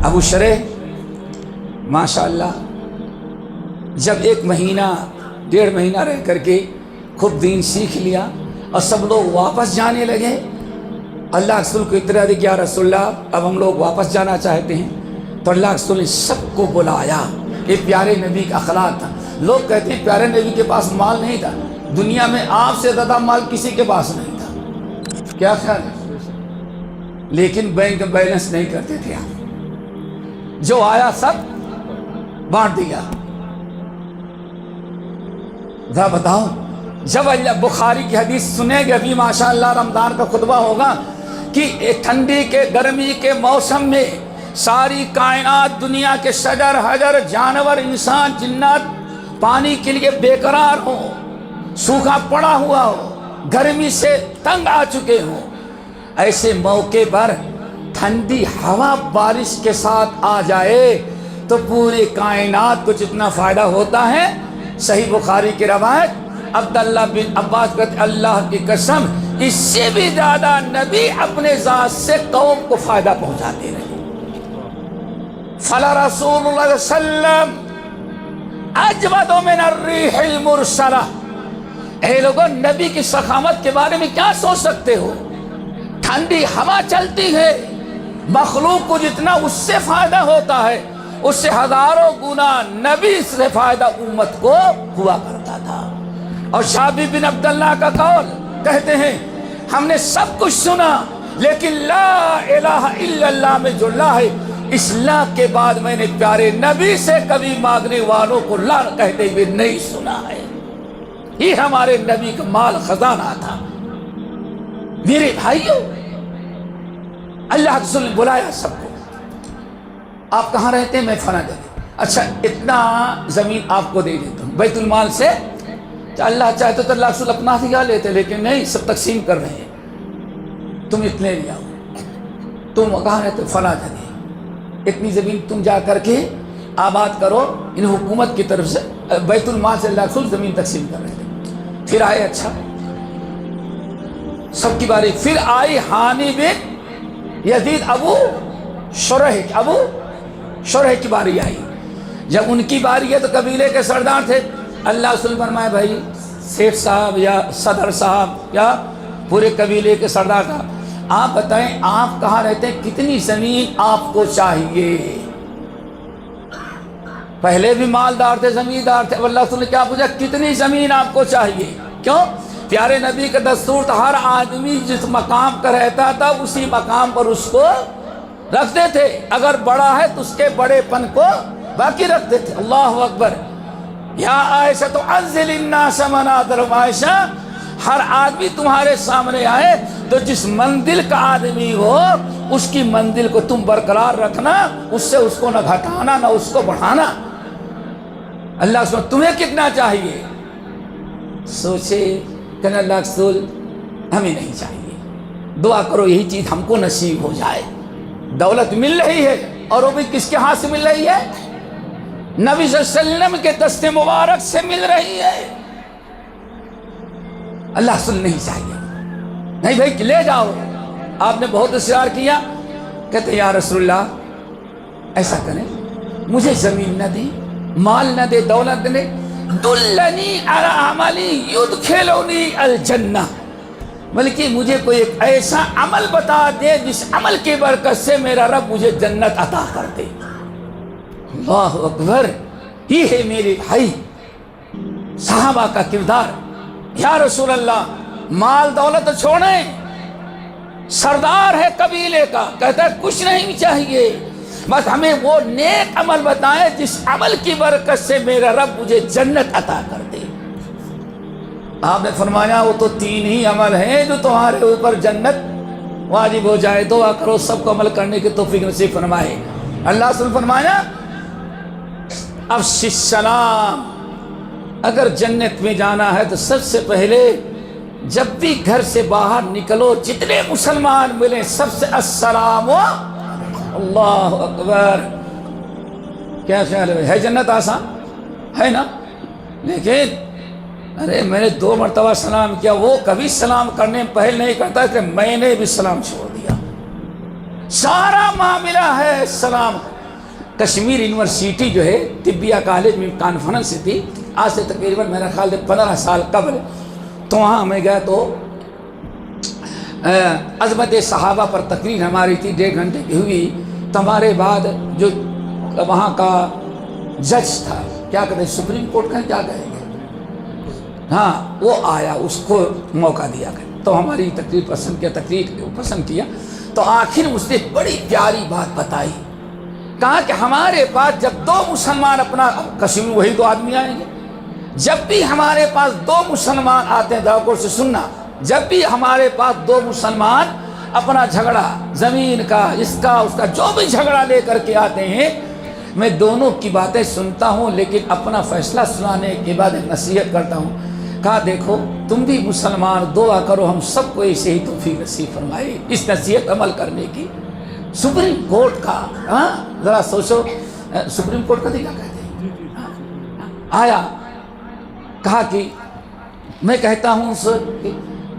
ابو شریح ماشاءاللہ جب 1 مہینہ 1.5 مہینہ رہ کر کے خوب دین سیکھ لیا اور سب لوگ واپس جانے لگے، اللہ رسول کو اطلاع دی کہ یا رسول اللہ اب ہم لوگ واپس جانا چاہتے ہیں، تو اللہ رسول نے سب کو بلایا۔ یہ پیارے نبی کا اخلاق تھا۔ لوگ کہتے ہیں پیارے نبی کے پاس مال نہیں تھا، دنیا میں آپ سے زیادہ مال کسی کے پاس نہیں تھا، کیا خیال ہے؟ لیکن بینک بیلنس نہیں کرتے تھے آپ، جو آیا سب بانٹ دیا۔ ذرا بتاؤ، جب اللہ بخاری کی حدیث سنیں گے، ابھی ماشاءاللہ رمضان کا خطبہ ہوگا کہ ٹھنڈی کے گرمی کے موسم میں ساری کائنات، دنیا کے شجر حجر، جانور، انسان، جنات پانی کے لیے بے قرار ہو، سوکھا پڑا ہوا ہو، گرمی سے تنگ آ چکے ہوں، ایسے موقع پر ٹھنڈی ہوا بارش کے ساتھ آ جائے تو پوری کائنات کو جتنا فائدہ ہوتا ہے۔ صحیح بخاری کی روایت، عبداللہ بن عباس کہتے اللہ کی قسم اس سے بھی زیادہ نبی اپنے ذات سے قوم کو فائدہ پہنچاتے رہے۔ فلا رسول اللہ صلی اللہ علیہ وسلم اجود من الریح المرسلہ۔ اے لوگوں، نبی کی سخاوت کے بارے میں کیا سوچ سکتے ہو؟ ٹھنڈی ہوا چلتی ہے، مخلوق کو جتنا اس سے فائدہ ہوتا ہے اس سے ہزاروں گنا نبی سے فائدہ امت کو ہوا کرتا تھا۔ اور جابر بن عبداللہ کا قول کہتے ہیں ہم نے سب کچھ سنا لیکن لا الہ الا اللہ میں جو لا ہے، اس لا کے بعد میں نے پیارے نبی سے کبھی مانگنے والوں کو لا کہتے ہوئے نہیں سنا ہے۔ یہ ہمارے نبی کا مال خزانہ تھا۔ میرے بھائیوں، اللہ کے رسول نے بلایا سب کو، آپ کہاں رہتے ہیں؟ میں فلاں جگہ، اچھا اتنا زمین آپ کو دے دیتا ہوں بیت المال سے۔ اللہ چاہتے تو اللہ رسول اپنا دیا لیتے، لیکن نہیں، سب تقسیم کر رہے ہیں، تم اتنے لے آؤ، تم کہاں رہتے؟ فلاں جگہ، اتنی زمین تم جا کر کے آباد کرو۔ ان حکومت کی طرف سے بیت المال سے اللہ رسول زمین تقسیم کر رہے تھے۔ پھر آئے، اچھا سب کی باری، پھر آئی ہانی بن یزید ابو شرح کی باری آئی۔ جب ان کی باری ہے تو قبیلے کے سردار تھے، اللہ رسول فرمائے بھائی سیٹھ صاحب یا صدر صاحب یا پورے قبیلے کے سردار صاحب، آپ بتائیں آپ کہاں رہتے ہیں، کتنی زمین آپ کو چاہیے؟ پہلے بھی مالدار تھے، زمیندار تھے، اللہ رسول نے کیا پوچھا؟ کتنی زمین آپ کو چاہیے؟ کیوں؟ پیارے نبی کا دستور تھا ہر آدمی جس مقام پر رہتا تھا اسی مقام پر اس کو رکھتے تھے، اگر بڑا ہے تو اس کے بڑے پن کو باقی رکھتے تھے۔ اللہ اکبر۔ یا عائشہ تو انزل الناس منازلہم، عائشہ ہر آدمی تمہارے سامنے آئے تو جس منزل کا آدمی ہو اس کی منزل کو تم برقرار رکھنا، اس سے اس کو نہ گھٹانا نہ اس کو بڑھانا۔ اللہ سبحانہ تمہیں کتنا چاہیے؟ سوچے کہ اللہ رسول ہمیں نہیں چاہیے، دعا کرو یہی چیز ہم کو نصیب ہو جائے۔ دولت مل رہی ہے اور وہ بھی کس کے ہاتھ سے مل رہی ہے؟ نبی صلی اللہ علیہ وسلم کے دست مبارک سے مل رہی ہے۔ اللہ رسول نہیں چاہیے، نہیں بھائی لے جاؤ۔ آپ نے بہت اصرار کیا، کہتے یا رسول اللہ ایسا کریں مجھے زمین نہ دے، مال نہ دے، دولت نہ دے، دلنی علی عملی یدخلنی الجنہ، بلکہ مجھے کوئی ایک ایسا عمل بتا دے جس عمل کی برکت سے میرا رب مجھے جنت عطا کر دے۔ اللہ اکبر۔ یہ ہے میرے بھائی صحابہ کا کردار۔ یا رسول اللہ مال دولت چھوڑیں، سردار ہے قبیلے کا، کہتا ہے کچھ نہیں چاہیے، بس ہمیں وہ نیک عمل بتائیں جس عمل کی برکت سے میرا رب مجھے جنت عطا کر دے۔ آپ نے فرمایا وہ تو 3 ہی عمل ہیں جو تمہارے اوپر جنت واجب ہو جائے، دعا کرو سب کو عمل کرنے کی توفیق نصیب فرمائے۔ اللہ سے فرمایا افشی السلام، اگر جنت میں جانا ہے تو سب سے پہلے جب بھی گھر سے باہر نکلو جتنے مسلمان ملیں سب سے السلام۔ اللہ اکبر۔ کیا خیال ہے جنت آسان ہے نا؟ لیکن ارے میں نے 2 مرتبہ سلام کیا، وہ کبھی سلام کرنے پہل نہیں کرتا کہ میں نے بھی سلام چھوڑ دیا۔ سارا معاملہ ہے سلام۔ کشمیر یونیورسٹی جو ہے طبیہ کالج میں کانفرنس تھی، آج سے تقریباً میرا خیال 15 سال قبل، تو وہاں میں گیا تو عظمت صحابہ پر تقریر ہماری تھی، 1.5 گھنٹے کی ہوئی. تو ہمارے بعد جو وہاں کا جج تھا، کیا کہتے ہیں سپریم کورٹ کا کیا کہیں گے، ہاں وہ آیا، اس کو موقع دیا گیا. تو ہماری تقریر پسند کیا. تو آخر اس نے بڑی پیاری بات بتائی، کہا کہ ہمارے پاس جب 2 مسلمان اپنا کشمیر وہی 2 آدمی آئیں گے، جب بھی ہمارے پاس 2 مسلمان آتے ہیں، غور سے سننا، جب بھی ہمارے پاس 2 مسلمان اپنا جھگڑا زمین کا اس کا جو بھی جھگڑا لے کر کے آتے ہیں، میں دونوں کی باتیں سنتا ہوں، لیکن اپنا فیصلہ سنانے کے بعد نصیحت کرتا ہوں. کہا دیکھو تم بھی مسلمان دعا کرو ہم سب کو ایسے ہی توفیق نصیب فرمائے اس نصیحت عمل کرنے کی. سپریم کورٹ کا، ہاں ذرا سوچو، سپریم کورٹ کا کیا کہتے ہیں، آیا کہا کہ میں کہتا ہوں کہ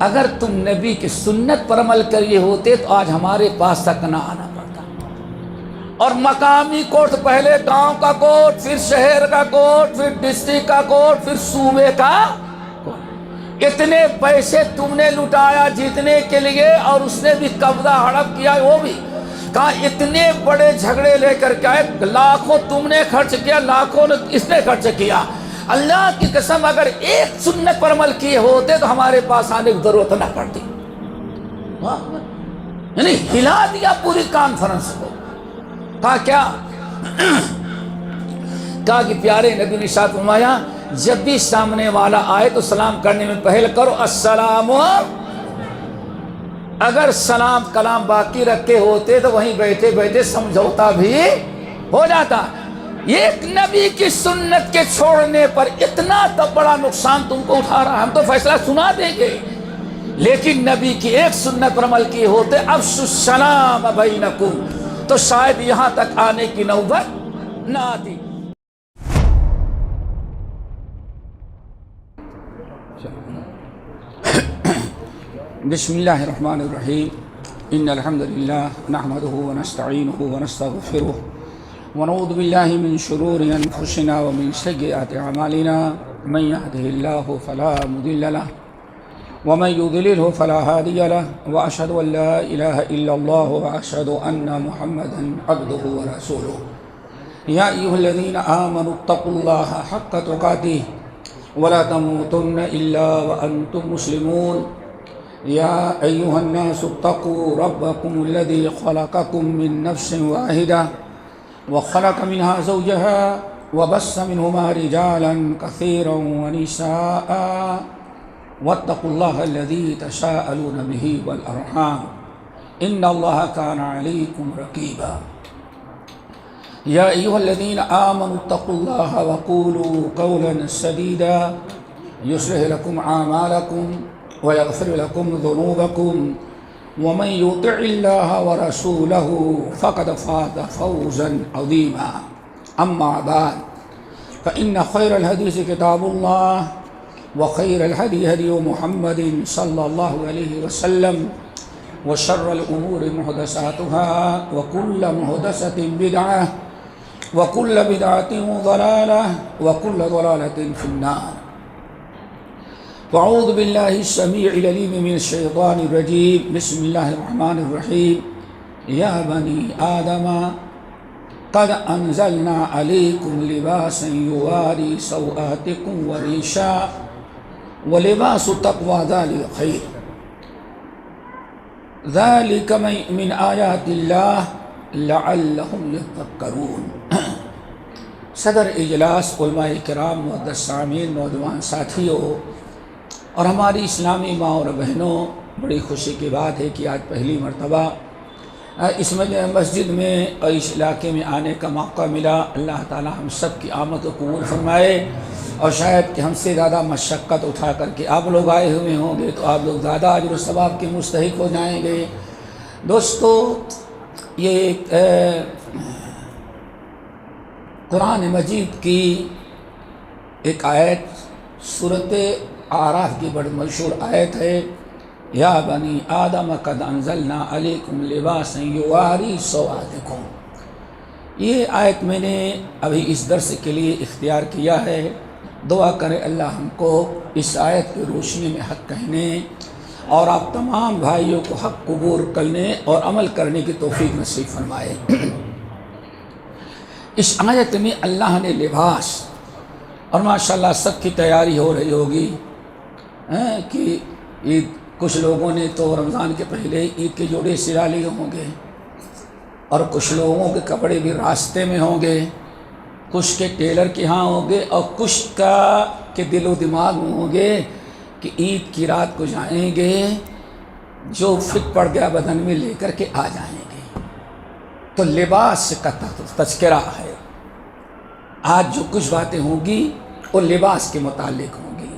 اگر تم نبی کی سنت پر عمل کریے ہوتے تو آج ہمارے پاس تک نہ آنا پڑتا. اور مقامی کورٹ، پہلے گاؤں کا کورٹ، پھر شہر کا کورٹ، پھر ڈسٹرکٹ کا کورٹ، پھر صوبے کا کورٹ. اتنے پیسے تم نے لٹایا جیتنے کے لیے، اور اس نے بھی قبضہ ہڑپ کیا. وہ بھی کہا اتنے بڑے جھگڑے لے کر کے آئے، لاکھوں تم نے خرچ کیا، لاکھوں اس نے خرچ کیا. اللہ کی قسم اگر ایک سنت پر عمل کیے ہوتے تو ہمارے پاس آنے کی ضرورت نہ پڑتی. یعنی ہلا دیا پوری کانفرنس کو. کہا کیا، کہا کہ پیارے نبی نے ارشاد فرمایا جب بھی سامنے والا آئے تو سلام کرنے میں پہل کرو السلام. اگر سلام کلام باقی رکھے ہوتے تو وہیں بیٹھے بیٹھے سمجھوتا بھی ہو جاتا. ایک نبی کی سنت کے چھوڑنے پر اتنا تو بڑا نقصان تم کو اٹھا رہا ہے. ہم تو فیصلہ سنا دیں گے، لیکن نبی کی ایک سنت پر عمل کیے ہوتے افشوا السلام بینکم، تو شاید یہاں تک آنے کی نوبت نہ آتی. بسم اللہ الرحمن الرحیم. ان الحمد للہ نحمده ونستعینه ونستغفره ونعوذ باللہ من شرور انفسنا ومن سیئات اعمالنا. من يهده الله فلا مضل له ومن يضلله فلا هادي له، واشهد ان لا اله الا الله واشهد ان محمدا عبده ورسوله. يا ايها الذين امنوا اتقوا الله حق تقاته ولا تموتن الا وانتم مسلمون. يا ايها الناس اتقوا ربكم الذي خلقكم من نفس واحدة وخلق منها زوجها وبث منهما رجالا كثيرا ونساء واتقوا الله الذي تساءلون به والأرحام إن الله كان عليكم رقيبا. يا أيها الذين آمنوا اتقوا الله وقولوا قولا سديدا يصلح لكم أعمالكم ويغفر لكم ذنوبكم ومن يطع الله ورسوله فقد فاز فوزا عظيما. أما بعد فإن خير الحديث كتاب الله وخير الهدي هدي محمد صلى الله عليه وسلم وشر الأمور محدثاتها وكل محدثة بدعة وكل بدعة ضلالة وكل ضلالة في النار. وأعوذ بالله السميع العليم من الشيطان الرجيم. بسم الله الرحمن الرحيم. يا بني آدم قد أنزلنا عليكم لباسا يواري سوآتكم وريشا ولباس التقوى ذلك خير ذلك من آیات اللہ لعلهم يتفکرون. صدر اجلاس علماء کرام، معزز سامعین، نوجوان ساتھیوں اور ہماری اسلامی ماں اور بہنوں، بڑی خوشی کی بات ہے کہ آج پہلی مرتبہ اس مسجد میں اور اس علاقے میں آنے کا موقع ملا. اللہ تعالی ہم سب کی آمد کو قبول فرمائے، اور شاید کہ ہم سے زیادہ مشقت اٹھا کر کے آپ لوگ آئے ہوئے ہوں گے تو آپ لوگ زیادہ اجر و ثواب کے مستحق ہو جائیں گے. دوستو، یہ قرآن مجید کی ایک آیت سورۃ اعراف کی بڑی مشہور آیت ہے. یا بنی آدم قد انزلنا علیکم لباسا یواری سوآتکم. یہ آیت میں نے ابھی اس درس کے لیے اختیار کیا ہے۔ دعا کرے اللہ ہم کو اس آیت کی روشنی میں حق کہنے اور آپ تمام بھائیوں کو حق قبول کرنے اور عمل کرنے کی توفیق نصیب فرمائے۔ اس آیت میں اللہ نے لباس، اور ماشاءاللہ سب کی تیاری ہو رہی ہوگی کہ عید، کچھ لوگوں نے تو رمضان کے پہلے عید کے جوڑے سلا لیے ہوں گے، اور کچھ لوگوں کے کپڑے بھی راستے میں ہوں گے، کچھ کے ٹیلر کے ہاں ہوں گے، اور کچھ کا کے دل و دماغ میں ہوں گے کہ عید کی رات کو جائیں گے، جو فٹ پڑ گیا بدن میں لے کر کے آ جائیں گے۔ تو لباس کا تذکرہ ہے۔ آج جو کچھ باتیں ہوں گی وہ لباس کے متعلق ہوں گی۔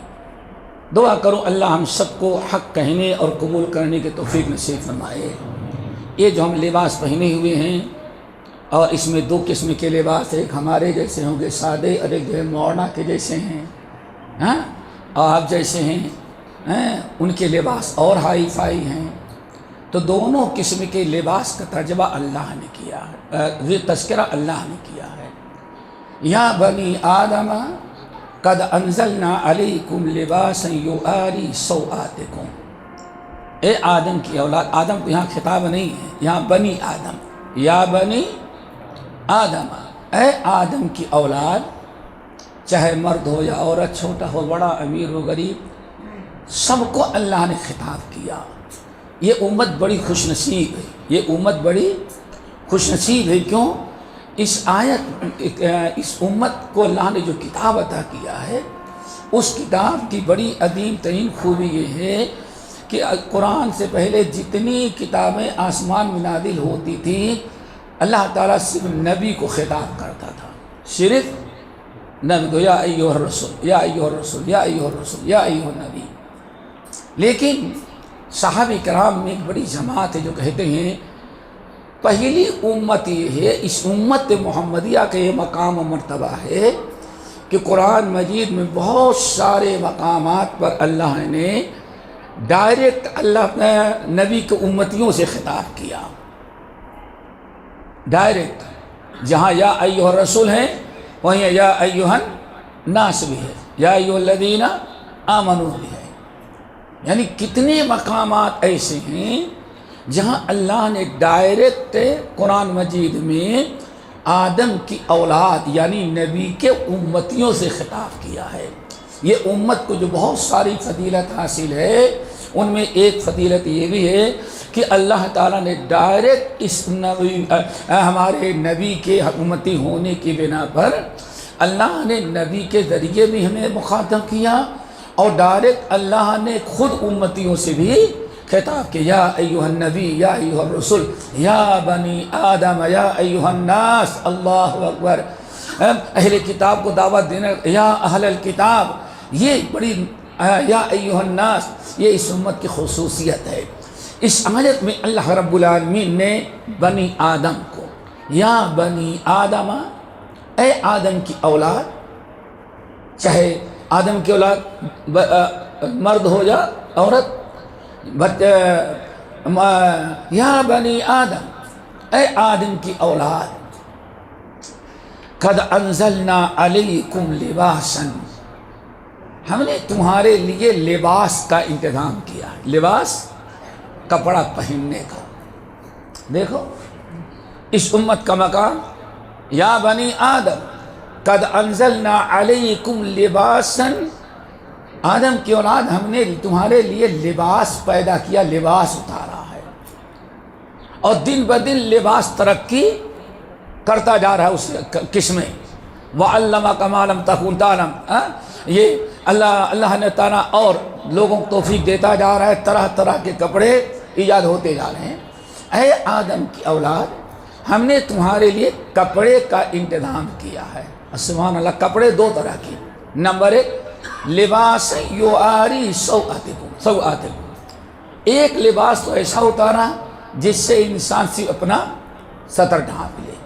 دعا کرو اللہ ہم سب کو حق کہنے اور قبول کرنے کے توفیق نصیب فرمائے۔ یہ جو ہم لباس پہنے ہوئے ہیں، اور اس میں دو قسم کے لباس، ایک ہمارے جیسے ہوں گے سادے، اور ایک جو ہے مولانا کے جیسے ہیں، اور آپ جیسے ہیں ان کے لباس اور ہائی فائی ہیں۔ تو دونوں قسم کے لباس کا ترجمہ اللہ نے کیا ہے، یہ تذکرہ اللہ نے کیا ہے۔ یا بنی آدم قد انزلنا علیکم لباسا یواری سوآتکم۔ اے آدم کی اولاد، آدم کو یہاں خطاب نہیں ہے، یہاں بنی آدم، یا بنی آدم، اے آدم کی اولاد، چاہے مرد ہو یا عورت، چھوٹا ہو بڑا، امیر ہو غریب، سب کو اللہ نے خطاب کیا۔ یہ امت بڑی خوش نصیب ہے، یہ امت بڑی خوش نصیب ہے۔ کیوں؟ اس اس امت کو اللہ نے جو کتاب عطا کیا ہے، اس کتاب کی بڑی عظیم ترین خوبی یہ ہے کہ قرآن سے پہلے جتنی کتابیں آسمان میں نازل ہوتی تھیں، اللہ تعالیٰ صرف نبی کو خطاب کرتا تھا، صرف نبی کو، یا ایھا الرسول، یا ایھا الرسول، یا ایھا الرسول، یا ایھا النبی۔ لیکن صحابہ کرام میں ایک بڑی جماعت ہے جو کہتے ہیں پہلی امت یہ ہے، اس امت محمدیہ کا یہ مقام و مرتبہ ہے کہ قرآن مجید میں بہت سارے مقامات پر اللہ نے ڈائریکٹ اللہ نے نبی کے امتیوں سے خطاب کیا، ڈائریکٹ۔ جہاں یا ایھا الرسول ہے وہیں یا ایھا الناس بھی ہے، یا ایھا الذین آمنوا بھی ہے۔ یعنی کتنے مقامات ایسے ہیں جہاں اللہ نے ڈائریکٹ قرآن مجید میں آدم کی اولاد یعنی نبی کے امتیوں سے خطاب کیا ہے۔ یہ امت کو جو بہت ساری فضیلت حاصل ہے، ان میں ایک فضیلت یہ بھی ہے کہ اللہ تعالیٰ نے ڈائریکٹ اس نبی ہمارے نبی کے امتی ہونے کی بنا پر اللہ نے نبی کے ذریعے بھی ہمیں مخاطب کیا، اور ڈائریکٹ اللہ نے خود امتیوں سے بھی خطاب کیا، یا ایھا النبی، یا ایھا الرسول، یا بنی آدم، یا ایھا الناس۔ اللہ اکبر۔ اہل کتاب کو دعوت دینا، یا اہل الکتاب، یہ بڑی، یا ایھا الناس، یہ اس امت کی خصوصیت ہے۔ اس آیت میں اللہ رب العالمین نے بنی آدم کو، یا بنی آدم، اے آدم کی اولاد، چاہے آدم کی اولاد مرد ہو یا عورت، یا بنی آدم، اے آدم کی اولاد، قد انزلنا علیکم لباسا، ہم نے تمہارے لیے لباس کا انتظام کیا ہے۔ لباس کپڑا پہننے کا۔ دیکھو اس امت کا مقام، یا بنی آدم قد انزلنا علیکم لباسا، آدم کی اولاد ہم نے تمہارے لیے لباس پیدا کیا، لباس اتارا ہے، اور دن بدن لباس ترقی کرتا جا رہا ہے اس قسم میں۔ وَعَلَّمَكَ مَا لَمْ تَكُنْ تَعْلَمْ، یہ اللہ نے تعالیٰ اور لوگوں کو توفیق دیتا جا رہا ہے، طرح طرح کے کپڑے ایجاد ہوتے جا رہے ہیں۔ اے آدم کی اولاد، ہم نے تمہارے لیے کپڑے کا انتظام کیا ہے۔ سبحان اللہ۔ کپڑے دو طرح کے، نمبر ایک لباس یواری سوآتکم، ایک لباس تو ایسا اتارا جس سے انسان صرف اپنا سطر ڈھانپ لے۔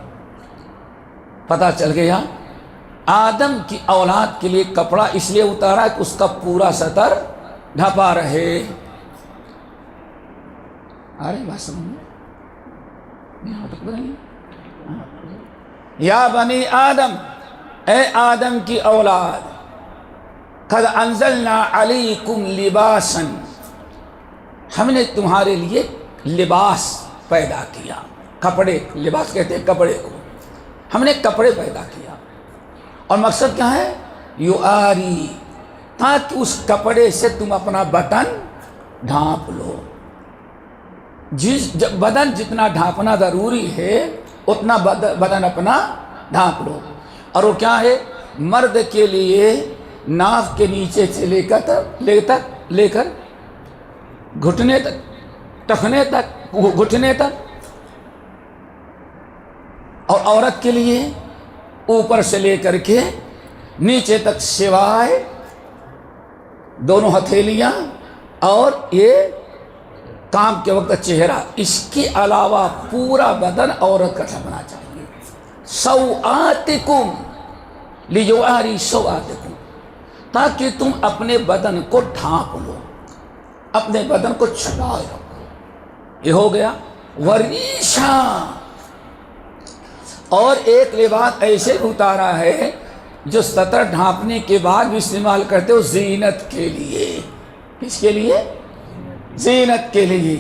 پتہ چل گیا آدم کی اولاد کے لیے کپڑا اس لیے اتارا کہ اس کا پورا سطر ڈھپا رہے۔ بات سمجھ میں؟ یا بنی آدم، اے آدم کی اولاد، قد انزلنا علیکم لباسا، ہم نے تمہارے لیے لباس پیدا کیا. کپڑے، لباس کہتے ہیں کپڑے کو، ہم نے کپڑے پیدا کیا. اور مقصد کیا ہے؟ یواری، تاکہ اس کپڑے سے تم اپنا بدن ڈھانپ لو. بدن جتنا ڈھانپنا ضروری ہے اتنا بدن اپنا ڈھانپ لو. اور وہ کیا ہے؟ مرد کے لیے ناف کے نیچے سے لے کر گھٹنے تک، ٹخنے تک، گھٹنے تک. اور عورت کے لیے اوپر سے لے کر کے نیچے تک سوائے دونوں ہتھیلیاں اور یہ کام کے وقت چہرہ، اس کے علاوہ پورا بدن عورت کا ڈھکنا چاہیے. سوآتکم لیواری سوآتکم، تاکہ تم اپنے بدن کو ڈھانپ لو، اپنے بدن کو چھپائے رکھو. یہ ہو گیا وریشا. اور ایک لباس ایسے اتارا ہے جو سطر ڈھانپنے کے بعد بھی استعمال کرتے ہو زینت کے لیے. کس کے لیے؟ زینت کے لیے.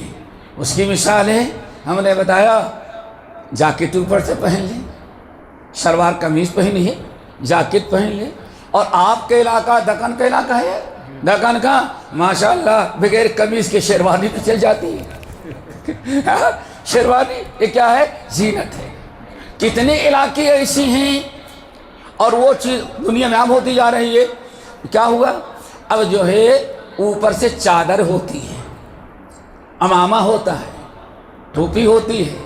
اس کی مثال ہے، ہم نے بتایا جاکٹ اوپر سے پہن لیں، شلوار قمیض پہنیے، جاکٹ پہن لیں. اور آپ کے علاقہ دکن کا علاقہ ہے، دکن کا ماشاءاللہ بغیر قمیض کے شیروانی بھی چل جاتی ہے. شیروانی یہ کیا ہے؟ زینت ہے. کتنے علاقے ایسی ہیں اور وہ چیز دنیا میں عام ہوتی جا رہی ہے. کیا ہوا؟ اب جو ہے اوپر سے چادر ہوتی ہے، عمامہ ہوتا ہے، ٹوپی ہوتی ہے،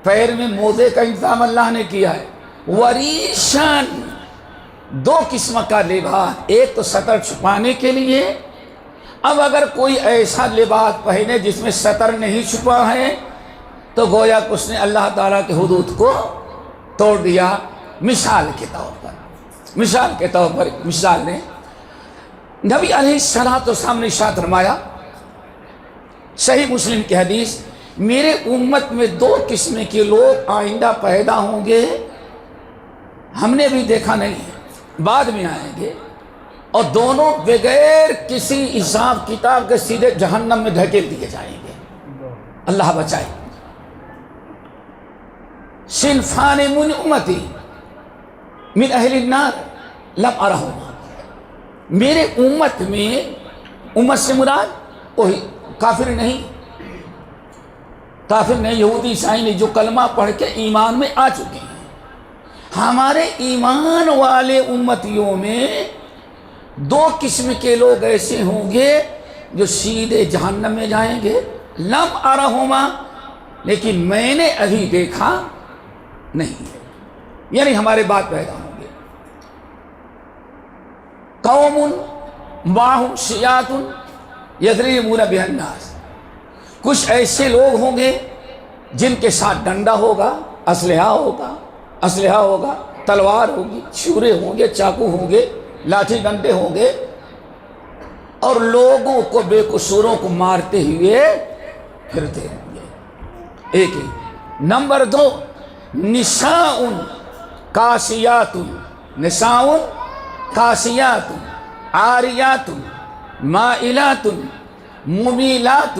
پیر میں موزے کا انتظام اللہ نے کیا ہے. وریشن، دو قسم کا لباس، ایک تو سطر چھپانے کے لیے. اب اگر کوئی ایسا لباس پہنے جس میں سطر نہیں چھپا ہے تو گویا کہ اس نے اللہ تعالیٰ کے حدود کو توڑ دیا. مثال کے طور پر مثال نے نبی علیہ السلام نے ارشاد فرمایا، صحیح مسلم کی حدیث، میرے امت میں دو قسم کے لوگ آئندہ پیدا ہوں گے، ہم نے بھی دیکھا نہیں ہے، بعد میں آئیں گے، اور دونوں بغیر کسی حساب کتاب کے سیدھے جہنم میں دھکیل دیے جائیں گے. اللہ بچائے. صنفان من امتی من اہل النار لم ارہما، میرے امت میں، امت سے مراد وہی کافر نہیں، یہودی عیسائی نہیں، جو کلمہ پڑھ کے ایمان میں آ چکے ہیں. ہمارے ایمان والے امتیوں میں دو قسم کے لوگ ایسے ہوں گے جو سیدھے جہنم میں جائیں گے. لم ارہما، لیکن میں نے ابھی دیکھا نہیں ہے، یعنی ہمارے بعد پیدا ہوں گے. قوم معہم سیات یضربون بها الناس، کچھ ایسے لوگ ہوں گے جن کے ساتھ ڈنڈا ہوگا، اسلحہ ہوگا، تلوار ہوگی، چھرے ہوں گے، چاقو ہوں گے، لاٹھی ڈنڈے ہوں گے، اور لوگوں کو بے قصوروں کو مارتے ہوئے پھرتے ہوں گے. ایک ہی. نمبر 2، نساء کاسیات، نساء کاسیات عاریات مائلات ممیلات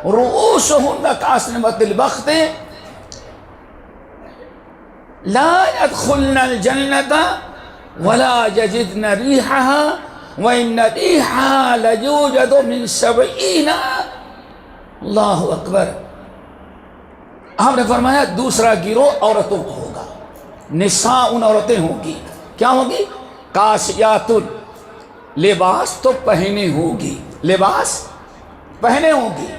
رؤوسهن کاسنمۃ البخت لا يدخلن الجنة ولا يجدن ريحها وإن ريحها ليوجد من 70. اللہ اکبر. ہم نے فرمایا دوسرا گروہ عورتوں کو ہوگا. نساء ان عورتیں ہوں گی، کیا ہوگی؟ کاسیات، لباس تو پہنے ہوگی، لباس پہنے ہوگی،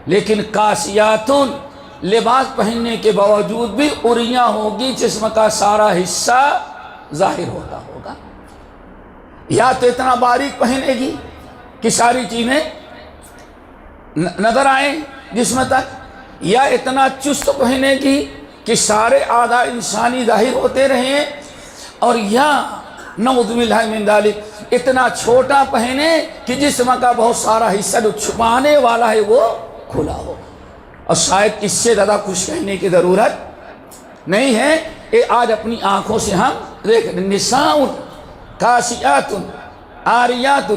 لیکن کاسیات، لباس پہننے کے باوجود بھی اریاں ہوگی، جسم کا سارا حصہ ظاہر ہوتا ہوگا. یا تو اتنا باریک پہنے گی کہ ساری چیزیں نظر آئیں جسم تک، یا اتنا چست پہنے گی کہ سارے اعضاء انسانی ظاہر ہوتے رہیں، اور یا نعوذ باللہ من ذالک اتنا چھوٹا پہنے کہ جسم کا بہت سارا حصہ جو چھپانے والا ہے وہ کھلا ہو. اور شاید اس سے زیادہ کچھ کہنے کی ضرورت نہیں ہے یہ آج اپنی آنکھوں سے ہم دیکھ نساء کاسیات عاریات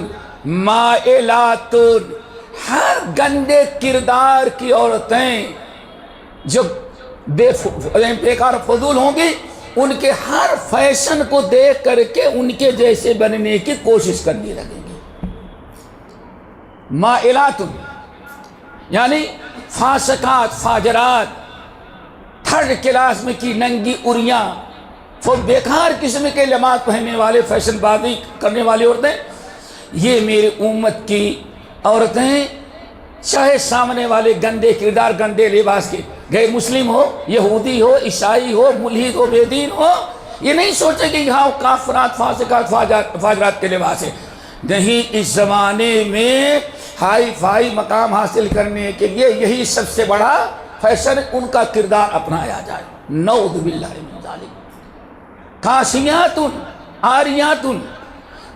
مائلات، ہر گندے کردار کی عورتیں جو بیکار فضول ہوں گی، ان کے ہر فیشن کو دیکھ کر کے ان کے جیسے بننے کی کوشش کرنے لگیں گے۔ مائلات یعنی فاسقات، فاجرات، تھرڈ کلاس میں کی ننگی اریاں، وہ بیکار قسم کے لباس پہننے والے، فیشن بازی کرنے والی عورتیں، یہ میری امت کی عورتیں چاہے سامنے والے گندے کردار، گندے لباس کے، غیر مسلم ہو، یہودی ہو، عیسائی ہو، ملحد ہو، بے دین ہو، یہ نہیں سوچے کہ یہاں کافرات، فاسقات، فاجرات کے لباس ہے۔ نہیں، اس زمانے میں ہائی فائی مقام حاصل کرنے کے لیے یہی سب سے بڑا فیشن، ان کا کردار اپنایا جائے۔ نعوذ باللہ من ذالک۔ کاسیات عاریات،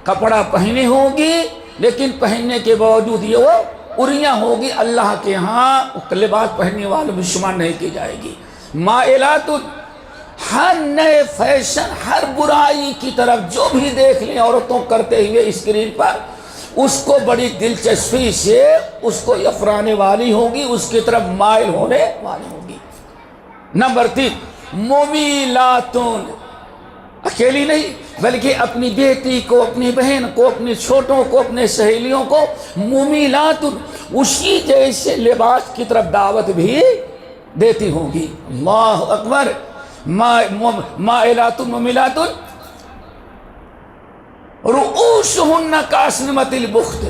کپڑا پہنے ہوگی لیکن پہننے کے باوجود یہ وہ اریاں ہوگی، اللہ کے ہاں لباس پہننے والوں میں شمار نہیں کی جائے گی۔ مائلات، ہر نئے فیشن، ہر برائی کی طرف جو بھی دیکھ لیں عورتوں کرتے ہوئے اسکرین پر، اس کو بڑی دلچسپی سے اس کو افرانے والی ہوگی، اس کی طرف مائل ہونے والی ہوگی۔ نمبر 3، ممیلات، اکیلی نہیں بلکہ اپنی بیٹی کو، اپنی بہن کو، اپنے چھوٹوں کو، اپنے سہیلیوں کو ممیلات، اسی جیسے لباس کی طرف دعوت بھی دیتی ہوں گی۔ اللہ اکبر۔ مائلات ممیلات، رؤوسہن کاسنمۃ البخت،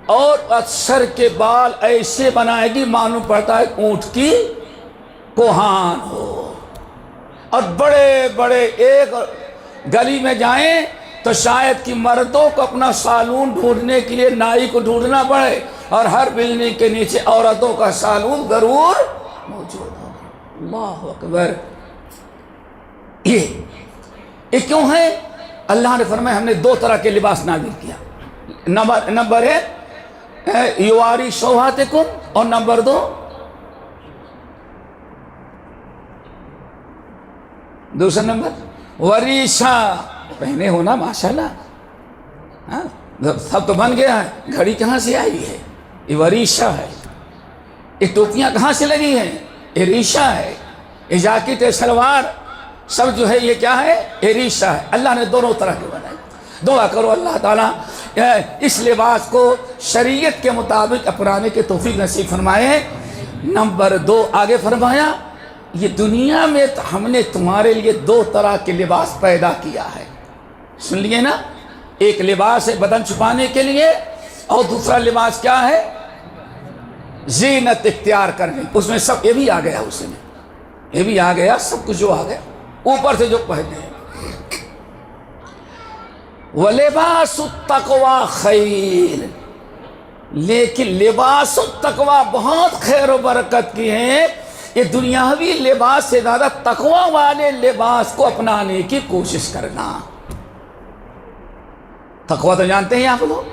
اور سر کے بال ایسے بنائے گی معلوم پڑتا ہے اونٹ کی کوہان ہو، اور بڑے بڑے ایک گلی میں جائیں تو شاید کہ مردوں کو اپنا سالون ڈھونڈنے کے لیے نائی کو ڈھونڈنا پڑے، اور ہر بلڈنگ کے نیچے عورتوں کا سالون ضرور موجود ہو۔ اللہ اکبر۔ یہ کیوں ہے؟ اللہ نے فرمایا ہم نے 2 طرح کے لباس نازل کیا۔ نمبر 1 یواری شوہاتکم، اور نمبر 2 دوسرا نمبر وریشا، پہنے ہونا ماشاءاللہ، سب تو بن گیا ہے، گھڑی کہاں سے آئی ہے؟ یہ وریشا ہے۔ یہ ٹوپیاں کہاں سے لگی ہیں؟ یہ ریشہ ہے۔ یہ جاکٹ سلوار سب جو ہے یہ کیا ہے؟ یہ ریشہ ہے۔ اللہ نے دونوں طرح کے بنائے۔ دعا کرو اللہ تعالیٰ اس لباس کو شریعت کے مطابق اپنانے کے توفیق نصیب فرمائے۔ نمبر 2 آگے فرمایا یہ دنیا میں ہم نے تمہارے لیے 2 طرح کے لباس پیدا کیا ہے۔ سن لیے نا، ایک لباس ہے بدن چھپانے کے لیے، اور دوسرا لباس کیا ہے؟ زینت اختیار کرنے، اس میں سب یہ بھی آ گیا، اس میں یہ بھی آ گیا، سب کچھ جو آ گیا اوپر سے جو پہنے ہیں۔ وَلِبَاسُ التَّقْوَى خَيْرٌ، لیکن لباس التقوی بہت خیر و برکت کی ہے۔ یہ دنیاوی لباس سے زیادہ تقوی والے لباس کو اپنانے کی کوشش کرنا۔ تقوی تو جانتے ہیں آپ لوگ؟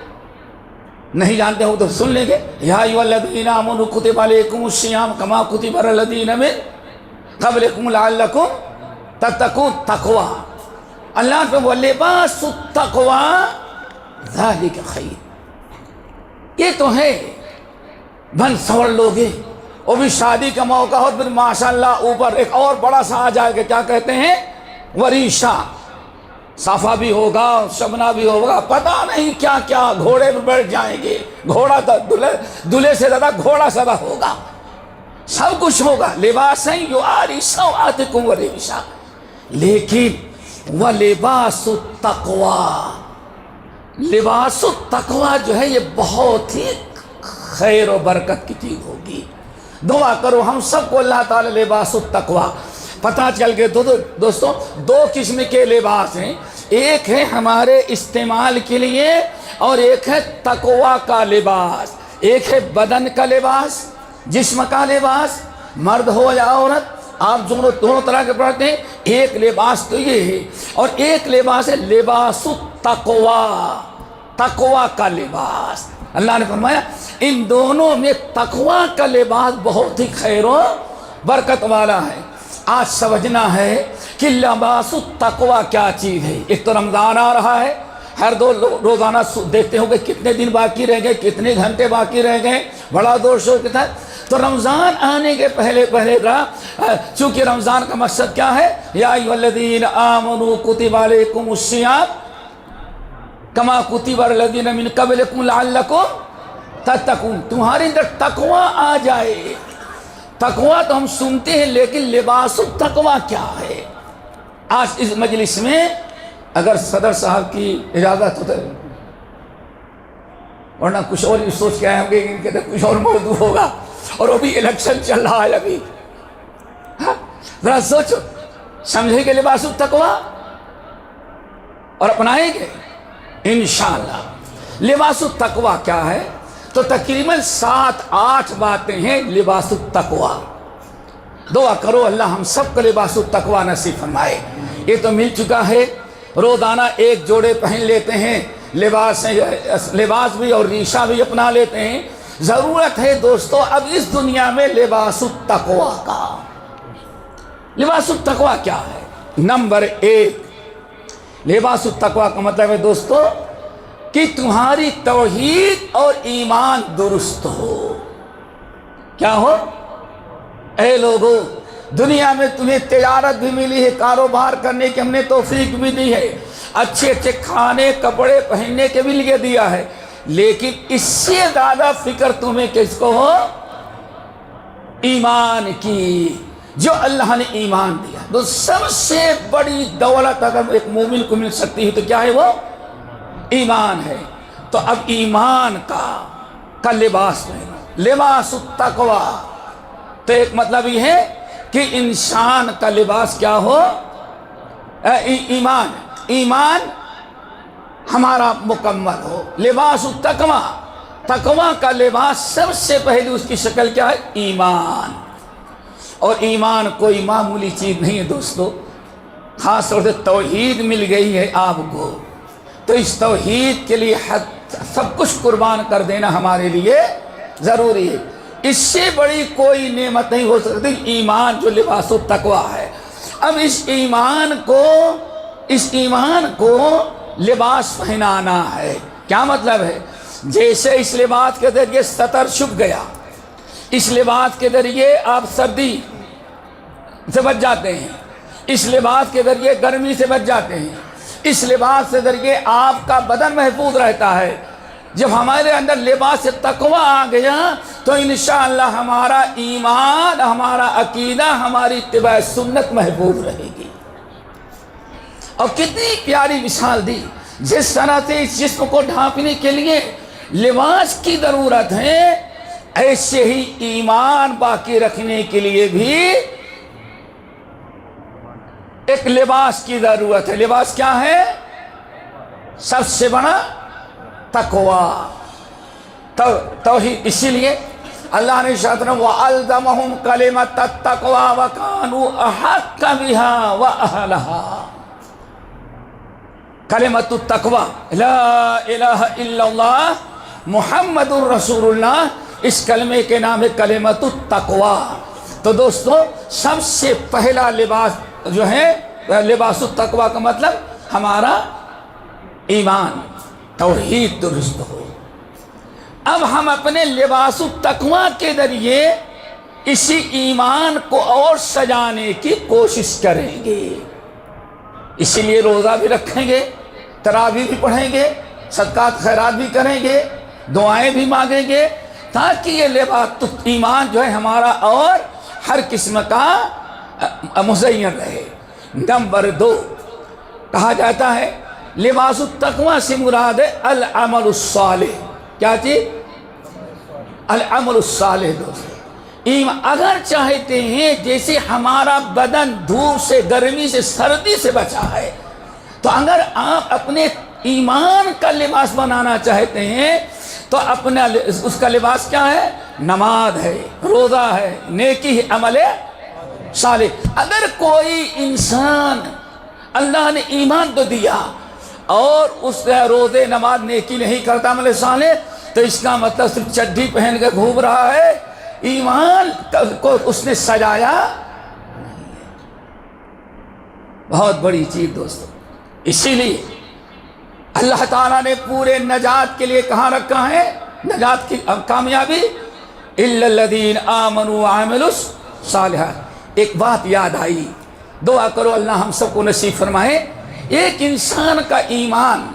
نہیں جانتے ہو تو سن لیں گے۔ یا ایھا الذین آمنوا کتب علیکم الصیام کما کتب علی الذین من قبلکم لعلکم تتقون، تقوی۔ اللہ پہ وَلِبَاسُ التَّقْوَى ذَلِكَ خَيْرٌ، یہ تو ہے بن سور لوگے، وہ بھی شادی کا موقع ہو پھر ماشاءاللہ اوپر ایک اور بڑا سا آ جائے گا، کیا کہتے ہیں؟ وریشہ، صافہ بھی ہوگا، شبنہ بھی ہوگا، پتہ نہیں کیا کیا، گھوڑے میں بیٹھ جائیں گے، گھوڑا دلہے سے زیادہ گھوڑا سوا ہوگا، سب کچھ ہوگا۔ لباساً یواری سوآتکم وریشہ، لیکن وَلِبَاسُ التَّقْوَى، لباس التقوی جو ہے یہ بہت ہی خیر و برکت کی چیز ہوگی۔ دعا کرو ہم سب کو اللہ تعالی لباس التقوی۔ پتہ چل گئے دوستوں 2 قسم کے لباس ہیں، ایک ہے ہمارے استعمال کے لیے اور ایک ہے تقوی کا لباس۔ ایک ہے بدن کا لباس، جسم کا لباس، مرد ہو یا عورت، آپ دونوں طرح کے پڑھتے ہیں۔ ایک لباس تو یہ ہے، اور ایک لباس ہے لباس التقوی، تقوی کا لباس۔ اللہ نے فرمایا ان دونوں میں تقوی کا لباس بہت ہی خیر و برکت والا ہے۔ آج سمجھنا ہے کہ لباس التقوی کیا چیز ہے۔ ایک تو رمضان آ رہا ہے، ہر دو روزانہ دیکھتے ہوں کہ کتنے دن باقی رہ گئے، کتنے گھنٹے باقی رہ گئے، بڑا دور شور کے تھا۔ تو رمضان آنے کے پہلے چونکہ رمضان کا مقصد کیا ہے، یا ایھا الذین آمنوا کتب علیکم الصیام کما کتب علی الذین من قبلکم لعلکم تتقون، تمہارے اندر تقوی آ جائے۔ تقوی تو ہم سنتے ہیں، لیکن لباس التقوی کیا ہے؟ آج اس مجلس میں اگر صدر صاحب کی اجازت ہو تو، ورنہ کچھ اور سوچ کے آئے ہوں گے کہ کچھ اور موضوع ہوگا، اور وہ بھی الیکشن چل رہا ہے ابھی۔ ذرا سوچو، سمجھے کہ لباس التقوی اور اپنائیں گے انشاءاللہ۔ لباس التقوی کیا ہے؟ تو تقریباً 7-8 باتیں ہیں لباس التقوی۔ دعا کرو اللہ ہم سب کو لباس التقوی نصیب فرمائے۔ یہ تو مل چکا ہے، روزانہ ایک جوڑے پہن لیتے ہیں، لباس بھی اور ریشہ بھی اپنا لیتے ہیں۔ ضرورت ہے دوستو اب اس دنیا میں لباس التقوی کا۔ لباس التقوی کیا ہے؟ نمبر 1، لباس التقوی کا مطلب ہے دوستو کہ تمہاری توحید اور ایمان درست ہو۔ کیا ہو؟ اے لوگو، دنیا میں تمہیں تجارت بھی ملی ہے، کاروبار کرنے کی ہم نے توفیق بھی دی ہے، اچھے اچھے کھانے کپڑے پہننے کے بھی لیے دیا ہے، لیکن اس سے زیادہ فکر تمہیں کس کو ہو؟ ایمان کی۔ جو اللہ نے ایمان دیا، تو سب سے بڑی دولت اگر ایک مومن کو مل سکتی ہے تو کیا ہے وہ؟ ایمان ہے۔ تو اب ایمان کا لباس پہنو، لباس التقوی۔ تو ایک مطلب یہ ہے کہ انسان کا لباس کیا ہو؟ ایمان۔ ایمان ہمارا مکمل ہو۔ لباس التقوی، تقوی کا لباس سب سے پہلے اس کی شکل کیا ہے؟ ایمان۔ اور ایمان کوئی معمولی چیز نہیں ہے دوستو، خاص طور سے توحید مل گئی ہے آپ کو، تو اس توحید کے لیے سب کچھ قربان کر دینا ہمارے لیے ضروری ہے۔ اس سے بڑی کوئی نعمت نہیں ہو سکتی ایمان جو لباس التقوی ہے۔ اب اس ایمان کو لباس پہنانا ہے۔ کیا مطلب ہے؟ جیسے اس لباس کے ذریعے ستر چھپ گیا، اس لباس کے ذریعے آپ سردی سے بچ جاتے ہیں، اس لباس کے ذریعے گرمی سے بچ جاتے ہیں، اس لباس کے ذریعے آپ کا بدن محفوظ رہتا ہے۔ جب ہمارے اندر لباس تقوی آ گیا تو انشاءاللہ ہمارا ایمان، ہمارا عقیدہ، ہماری اتباع سنت محفوظ رہے گی۔ اور کتنی پیاری مثال دی، جس طرح سے اس جسم کو ڈھانپنے کے لیے لباس کی ضرورت ہے، ایسے ہی ایمان باقی رکھنے کے لیے بھی ایک لباس کی ضرورت ہے۔ لباس کیا ہے؟ سب سے بڑا تقوی، توحید۔ اسی لیے اللہ نے ارشاد فرمایا وَأَلْزَمَهُمْ كَلِمَةَ التَّقْوَى وَكَانُوا أَحَقَّ بِهَا وَأَهْلَهَا۔ کلمۃ التقوی، لا الہ الا اللہ محمد الرسول اللہ، اس کلمے کے نام ہے کلمۃ التقوی۔ تو دوستو سب سے پہلا لباس جو ہے لباس التقوی کا مطلب ہمارا ایمان، توحید درست ہو۔ اب ہم اپنے لباس التقوی کے ذریعے اسی ایمان کو اور سجانے کی کوشش کریں گے۔ اسی لیے روزہ بھی رکھیں گے، تراویح بھی پڑھیں گے، صدقات خیرات بھی کریں گے، دعائیں بھی مانگیں گے، تاکہ یہ لباس ایمان جو ہے ہمارا اور ہر قسم کا مزین رہے۔ نمبر 2 کہا جاتا ہے لباس التقوی سے مراد ہے العمل الصالح۔ کیا چیز؟ العمل الصالح دوستو۔ اگر چاہتے ہیں جیسے ہمارا بدن دھوپ سے، گرمی سے، سردی سے بچا ہے، تو اگر آپ اپنے ایمان کا لباس بنانا چاہتے ہیں تو اپنا اس کا لباس کیا ہے؟ نماز ہے، روزہ ہے، نیکی ہے، عمل صالح۔ اگر کوئی انسان اللہ نے ایمان تو دیا اور اس روزے نماز نیکی نہیں کرتا عمل صالح، تو اس کا مطلب صرف چڈی پہن کے گھوم رہا ہے، ایمان کو اس نے سجایا نہیں۔ بہت بڑی چیز دوستو. اسی لیے اللہ تعالیٰ نے پورے نجات کے لیے کہاں رکھا ہے, نجات کی کامیابی, الا الذین آمنوا وعملوا الصالحات. ایک بات یاد آئی, دعا کرو اللہ ہم سب کو نصیب فرمائے. ایک انسان کا ایمان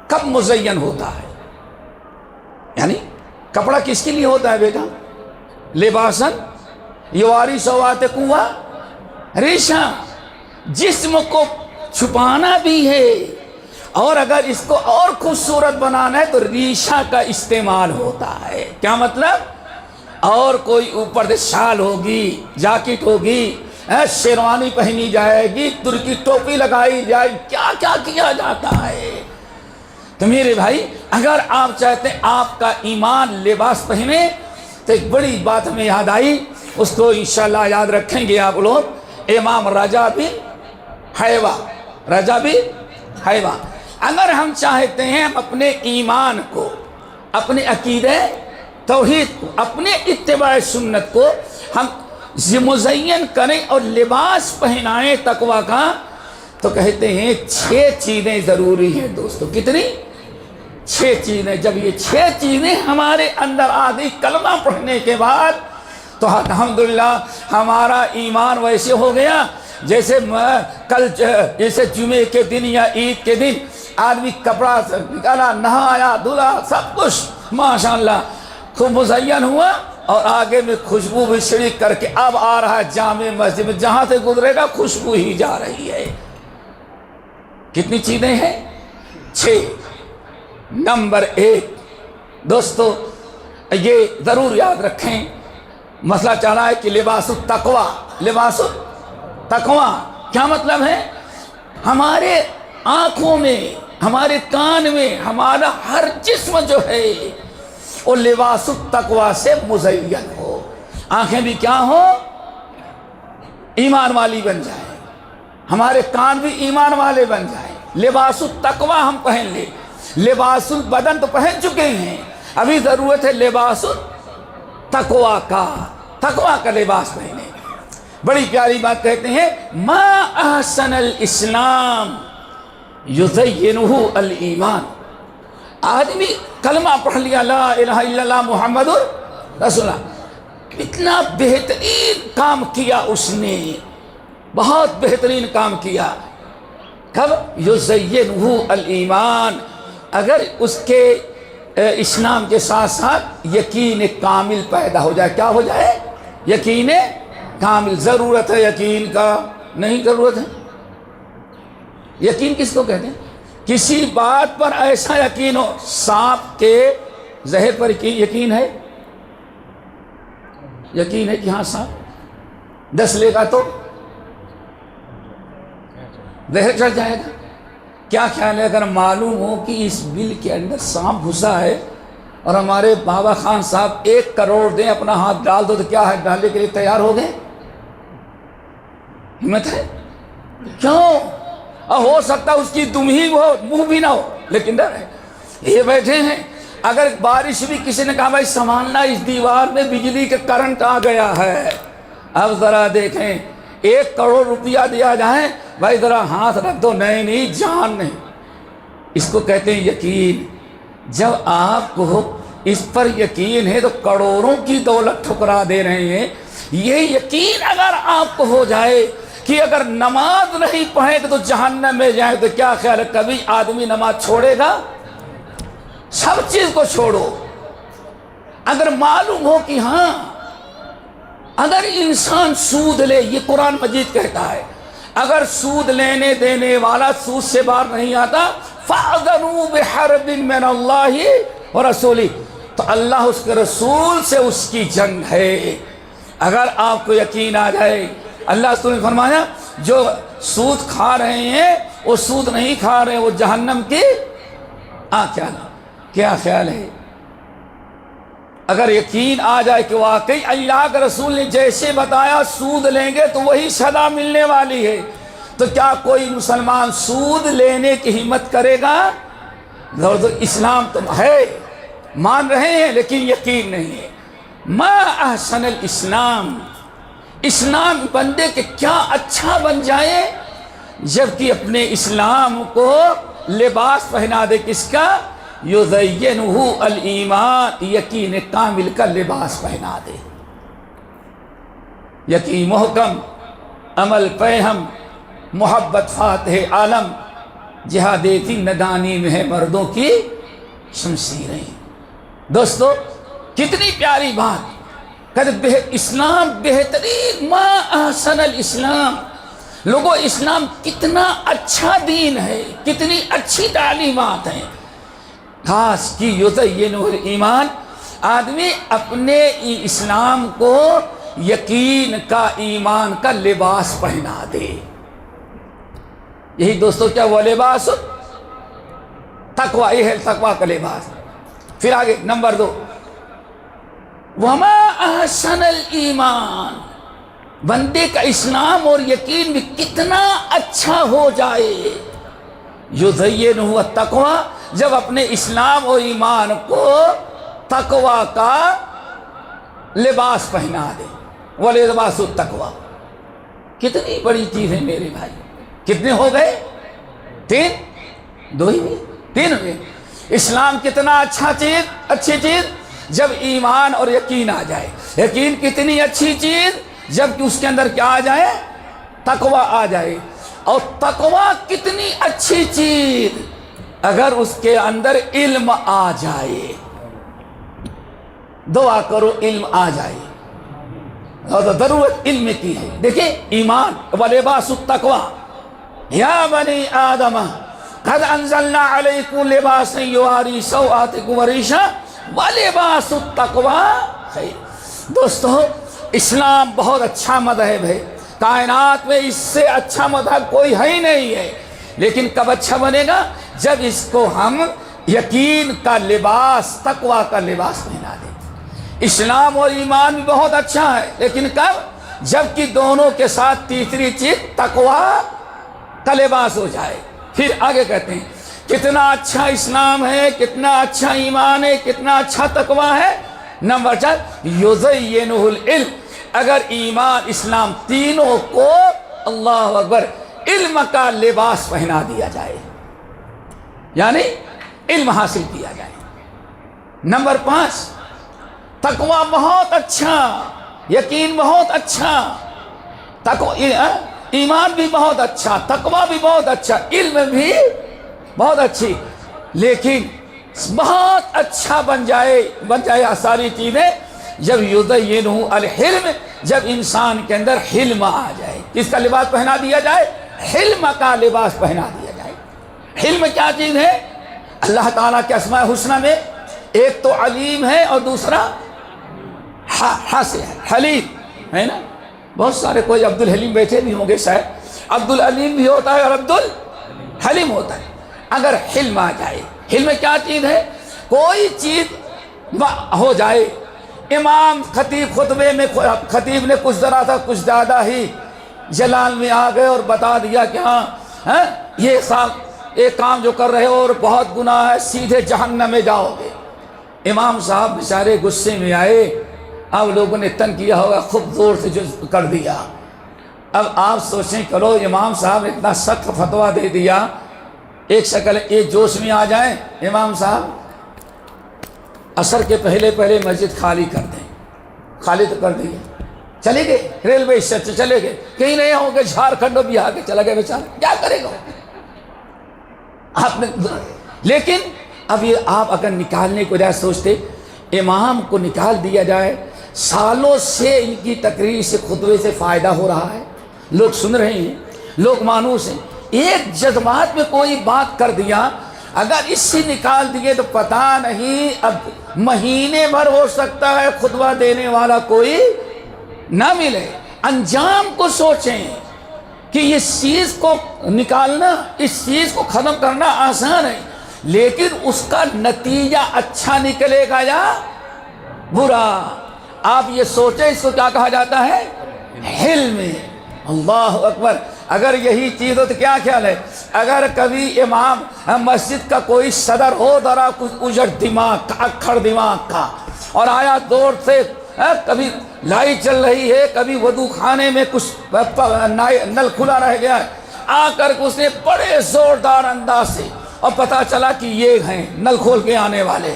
کب مزین ہوتا ہے؟ یعنی کپڑا کس کے لیے ہوتا ہے بیٹا؟ لباسن یواری سواتکم ریشہ. جسم کو چھپانا بھی ہے, اور اگر اس کو اور خوبصورت بنانا ہے تو ریشہ کا استعمال ہوتا ہے. کیا مطلب؟ اور کوئی اوپر سے شال ہوگی, جاکٹ ہوگی, شیروانی پہنی جائے گی, ترکی ٹوپی لگائی جائے گی, کیا کیا کیا جاتا ہے. تو میرے بھائی اگر آپ چاہتے ہیں آپ کا ایمان لباس پہنے, تو ایک بڑی بات ہمیں یاد آئی, اس کو انشاءاللہ یاد رکھیں گے آپ لوگ. امام رجا بن حیوہ, رجا بن حیوہ, اگر ہم چاہتے ہیں اپنے ایمان کو, اپنے عقیدہ توحید کو, اپنے اتباع سنت کو ہم مزین کریں اور لباس پہنائیں تقوی کا, تو کہتے ہیں 6 چیزیں ضروری ہیں دوستو. کتنی؟ 6 چیزیں. جب یہ 6 چیزیں ہمارے اندر آ گئی کلمہ پڑھنے کے بعد, تو الحمدللہ ہمارا ایمان ویسے ہو گیا جیسے کل, جیسے جمعے کے دن یا عید کے دن آدمی کپڑا نکالا, نہایا دھلا, سب کچھ ماشاءاللہ خوب مزین ہوا, اور آگے میں خوشبو بھی شریک کر کے اب آ رہا ہے جامع مسجد میں, جہاں سے گزرے گا خوشبو ہی جا رہی ہے. کتنی چیزیں ہیں؟ 6. نمبر 1 دوستو یہ ضرور یاد رکھیں, مسئلہ چل رہا ہے کہ لباس التقوی. لباس التقوی کیا مطلب ہے؟ ہمارے آنکھوں میں, ہمارے کان میں, ہمارا ہر جسم جو ہے وہ لباس التقوی سے مزین ہو. آنکھیں بھی کیا ہو؟ ایمان والی بن جائیں, ہمارے کان بھی ایمان والے بن جائیں. لباس التقوی ہم پہن لیں. لباس البدن تو پہن چکے ہیں, ابھی ضرورت ہے لباس التقوی کا, تقوی کا لباس پہنے. بڑی پیاری بات کہتے ہیں, ما احسن الاسلام یزینہ الایمان. آدمی کلمہ پڑھ لیا لا الہ الا اللہ محمد رسول اللہ, اتنا بہترین کام کیا اس نے, بہت بہترین کام کیا. کب؟ یزینہ الایمان, اگر اس کے اسلام کے ساتھ ساتھ یقین کامل پیدا ہو جائے. کیا ہو جائے؟ یقین کامل. ضرورت ہے یقین کا؟ نہیں ضرورت ہے. یقین کس کو کہتے ہیں؟ کسی بات پر ایسا یقین ہو. سانپ کے زہر پر یقین ہے؟ یقین ہے کہ ہاں سانپ 10 لے گا تو زہر چڑھ جائے گا. کیا خیال ہے اگر معلوم ہو کہ اس بل کے اندر سانپ گھسا ہے, اور ہمارے بابا خان صاحب 1 کروڑ دیں, اپنا ہاتھ ڈال دو, تو کیا ہے ڈالنے کے لیے تیار ہو گئے؟ ہمت ہے؟ کیوں؟ ہو سکتا اس کی دم ہی ہو, منہ بھی نہ ہو, لیکن ڈر ہے. یہ بیٹھے ہیں, اگر بارش بھی کسی نے کہا بھائی سنبھالنا, اس دیوار میں بجلی کا کرنٹ آ گیا ہے, اب ذرا دیکھیں 1 کروڑ روپیہ دیا جائے, بھائی ذرا ہاتھ رکھ دو. نہیں جان نہیں. اس کو کہتے ہیں یقین. جب آپ کو اس پر یقین ہے تو کروڑوں کی دولت ٹھکرا دے رہے ہیں. یہ یقین اگر آپ کو ہو جائے کہ اگر نماز نہیں پڑھے تو جہنم میں جائے, تو کیا خیال ہے کبھی آدمی نماز چھوڑے گا؟ سب چیز کو چھوڑو. اگر معلوم ہو کہ ہاں اگر انسان سود لے, یہ قرآن مجید کہتا ہے, اگر سود لینے دینے والا سود سے باہر نہیں آتا, فَأَذَنُوا بِحَرْبٍ مِّنَ اللَّهِ وَرَسُولِهِ, تو اللہ اس کے رسول سے اس کی جنگ ہے. اگر آپ کو یقین آ جائے, اللہ رسول نے فرمایا جو سود کھا رہے ہیں وہ سود نہیں کھا رہے, وہ جہنم کی کیا خیال ہے؟ اگر یقین آ جائے کہ واقعی اللہ کے رسول نے جیسے بتایا سود لیں گے تو وہی سزا ملنے والی ہے, تو کیا کوئی مسلمان سود لینے کی ہمت کرے گا؟ اسلام تو ہے, مان رہے ہیں, لیکن یقین نہیں ہے. ما احسن الاسلام, اسلام بندے کے کیا اچھا بن جائے, جبکہ اپنے اسلام کو لباس پہنا دے، کس کا؟ یزینہ الایمان، یقین کامل کا لباس پہنا دے، یقین محکم، عمل پیہم، محبت فاتح عالم، جہاد زندگانی میں ہے مردوں کی شمشیریں۔ دوستو کتنی پیاری بات، کہ اسلام بہترین، ما احسن الاسلام، لوگوں اسلام کتنا اچھا دین ہے، کتنی اچھی تعلیمات ہیں، خاص کی یزینہ الایمان، آدمی اپنے اسلام کو یقین کا، ایمان کا لباس پہنا دے۔ یہی دوستو کیا وہ لباس تقوی، یہ ہے تقوی کا لباس۔ پھر آگے نمبر 2، وما احسن الایمان، بندے کا اسلام اور یقین بھی کتنا اچھا ہو جائے، یزینہ التقوی، جب اپنے اسلام اور ایمان کو تقوی کا لباس پہنا دے، ولباس التقوی۔ کتنی بڑی چیز ہے میرے بھائی، کتنے ہو گئے؟ 3، 2 ہی ہوئے، 3 ہوئے۔ اسلام کتنا اچھا چیز، اچھی چیز جب ایمان اور یقین آ جائے، یقین کتنی اچھی چیز جب کہ اس کے اندر کیا آ جائے؟ تقوی آ جائے، اور تقوی کتنی اچھی چیز اگر اس کے اندر علم آ جائے۔ دعا کرو علم آ جائے، اور ضرورت علم کی ہے۔ دیکھیں ایمان، ولباس التقوی، یا بنی آدم قد انزلنا علیکم لباسا یواری سوآتکم وریشا ولباس التقوی خیر۔ دوستو اسلام بہت اچھا مذہب ہے، کائنات میں اس سے اچھا مذہب کوئی ہے ہی نہیں ہے، لیکن کب اچھا بنے گا؟ جب اس کو ہم یقین کا لباس، تقوی کا لباس پہنا دیں۔ اسلام اور ایمان بھی بہت اچھا ہے، لیکن کب؟ جبکہ دونوں کے ساتھ تیسری چیز تقوی کا لباس ہو جائے۔ پھر آگے کہتے ہیں کتنا اچھا اسلام ہے، کتنا اچھا ایمان ہے، کتنا اچھا تقوی ہے۔ نمبر 4، یزینہ العلم، اگر ایمان اسلام تینوں کو، اللہ اکبر، علم کا لباس پہنا دیا جائے، یعنی علم حاصل کیا جائے۔ نمبر 5، تقوی بہت اچھا، یقین بہت اچھا، ایمان بھی بہت اچھا، تقوی بھی بہت اچھا، علم بھی بہت اچھی، لیکن بہت اچھا بن جائے ساری چیزیں جب یزینہ الحلم، جب انسان کے اندر حلم آ جائے۔ کس کا لباس پہنا دیا جائے؟ حلم کا لباس پہنا دیا جائے۔ حلم کیا چیز ہے؟ اللہ تعالیٰ کے اسماء حسنہ میں ایک تو علیم ہے اور دوسرا حلیم ہے نا۔ بہت سارے کوئی عبد الحلیم بیٹھے بھی ہوں گے شاید، عبد العلیم بھی ہوتا ہے اور عبد الحلیم ہوتا ہے۔ اگر حلم آ جائے، حلم کیا چیز ہے؟ کوئی چیز ہو جائے، امام خطیب خطبے میں خطیب نے کچھ ذرا تھا کچھ زیادہ ہی جلال میں آ گئے اور بتا دیا کہ ہاں یہ کام جو کر رہے ہو اور بہت گناہ ہے، سیدھے جہنم میں جاؤ گے۔ امام صاحب بیچارے غصے میں آئے، اب لوگوں نے تنگ کیا ہوگا، خوب زور سے جو کر دیا۔ اب آپ سوچیں کرو امام صاحب نے اتنا سخت فتویٰ دے دیا، ایک شکل ایک جوش میں آ جائیں امام صاحب عصر کے پہلے مسجد خالی کر دیں، خالی تو کر دیا، چلے گئے ریلوے اسٹیشن سے، چلے گئے، کہیں نہیں ہوں گے جھارکھنڈ اور بہار کے، چلا گئے بیچارہ، کیا کرے گا آپ نے۔ لیکن اب یہ آپ اگر نکالنے کو جائے سوچتے، امام کو نکال دیا جائے، سالوں سے ان کی تقریر سے، خطبے سے فائدہ ہو رہا ہے، لوگ سن رہے ہیں، لوگ مانوس ہیں، ایک جذبات میں کوئی بات کر دیا، اگر اس سے نکال دیے تو پتہ نہیں اب مہینے بھر ہو سکتا ہے خطبہ دینے والا کوئی نہ ملے۔ انجام کو سوچیں کہ اس چیز کو نکالنا، اس چیز کو ختم کرنا آسان ہے، لیکن اس کا نتیجہ اچھا نکلے گا یا برا، آپ یہ سوچیں۔ اس کو کیا کہا جاتا ہے؟ حلم۔ اللہ اکبر۔ اگر یہی چیز ہو تو کیا خیال ہے، اگر کبھی امام مسجد کا کوئی صدر ہو، ذرا کچھ اجڑ دماغ کا، اکھڑ دماغ کا، اور آیا دور سے، کبھی لائٹ چل رہی ہے، کبھی وضو خانے میں کچھ نل کھلا رہ گیا ہے، آ کر کے اس نے بڑے زوردار انداز سے، اور پتا چلا کہ یہ ہیں نل کھول کے آنے والے،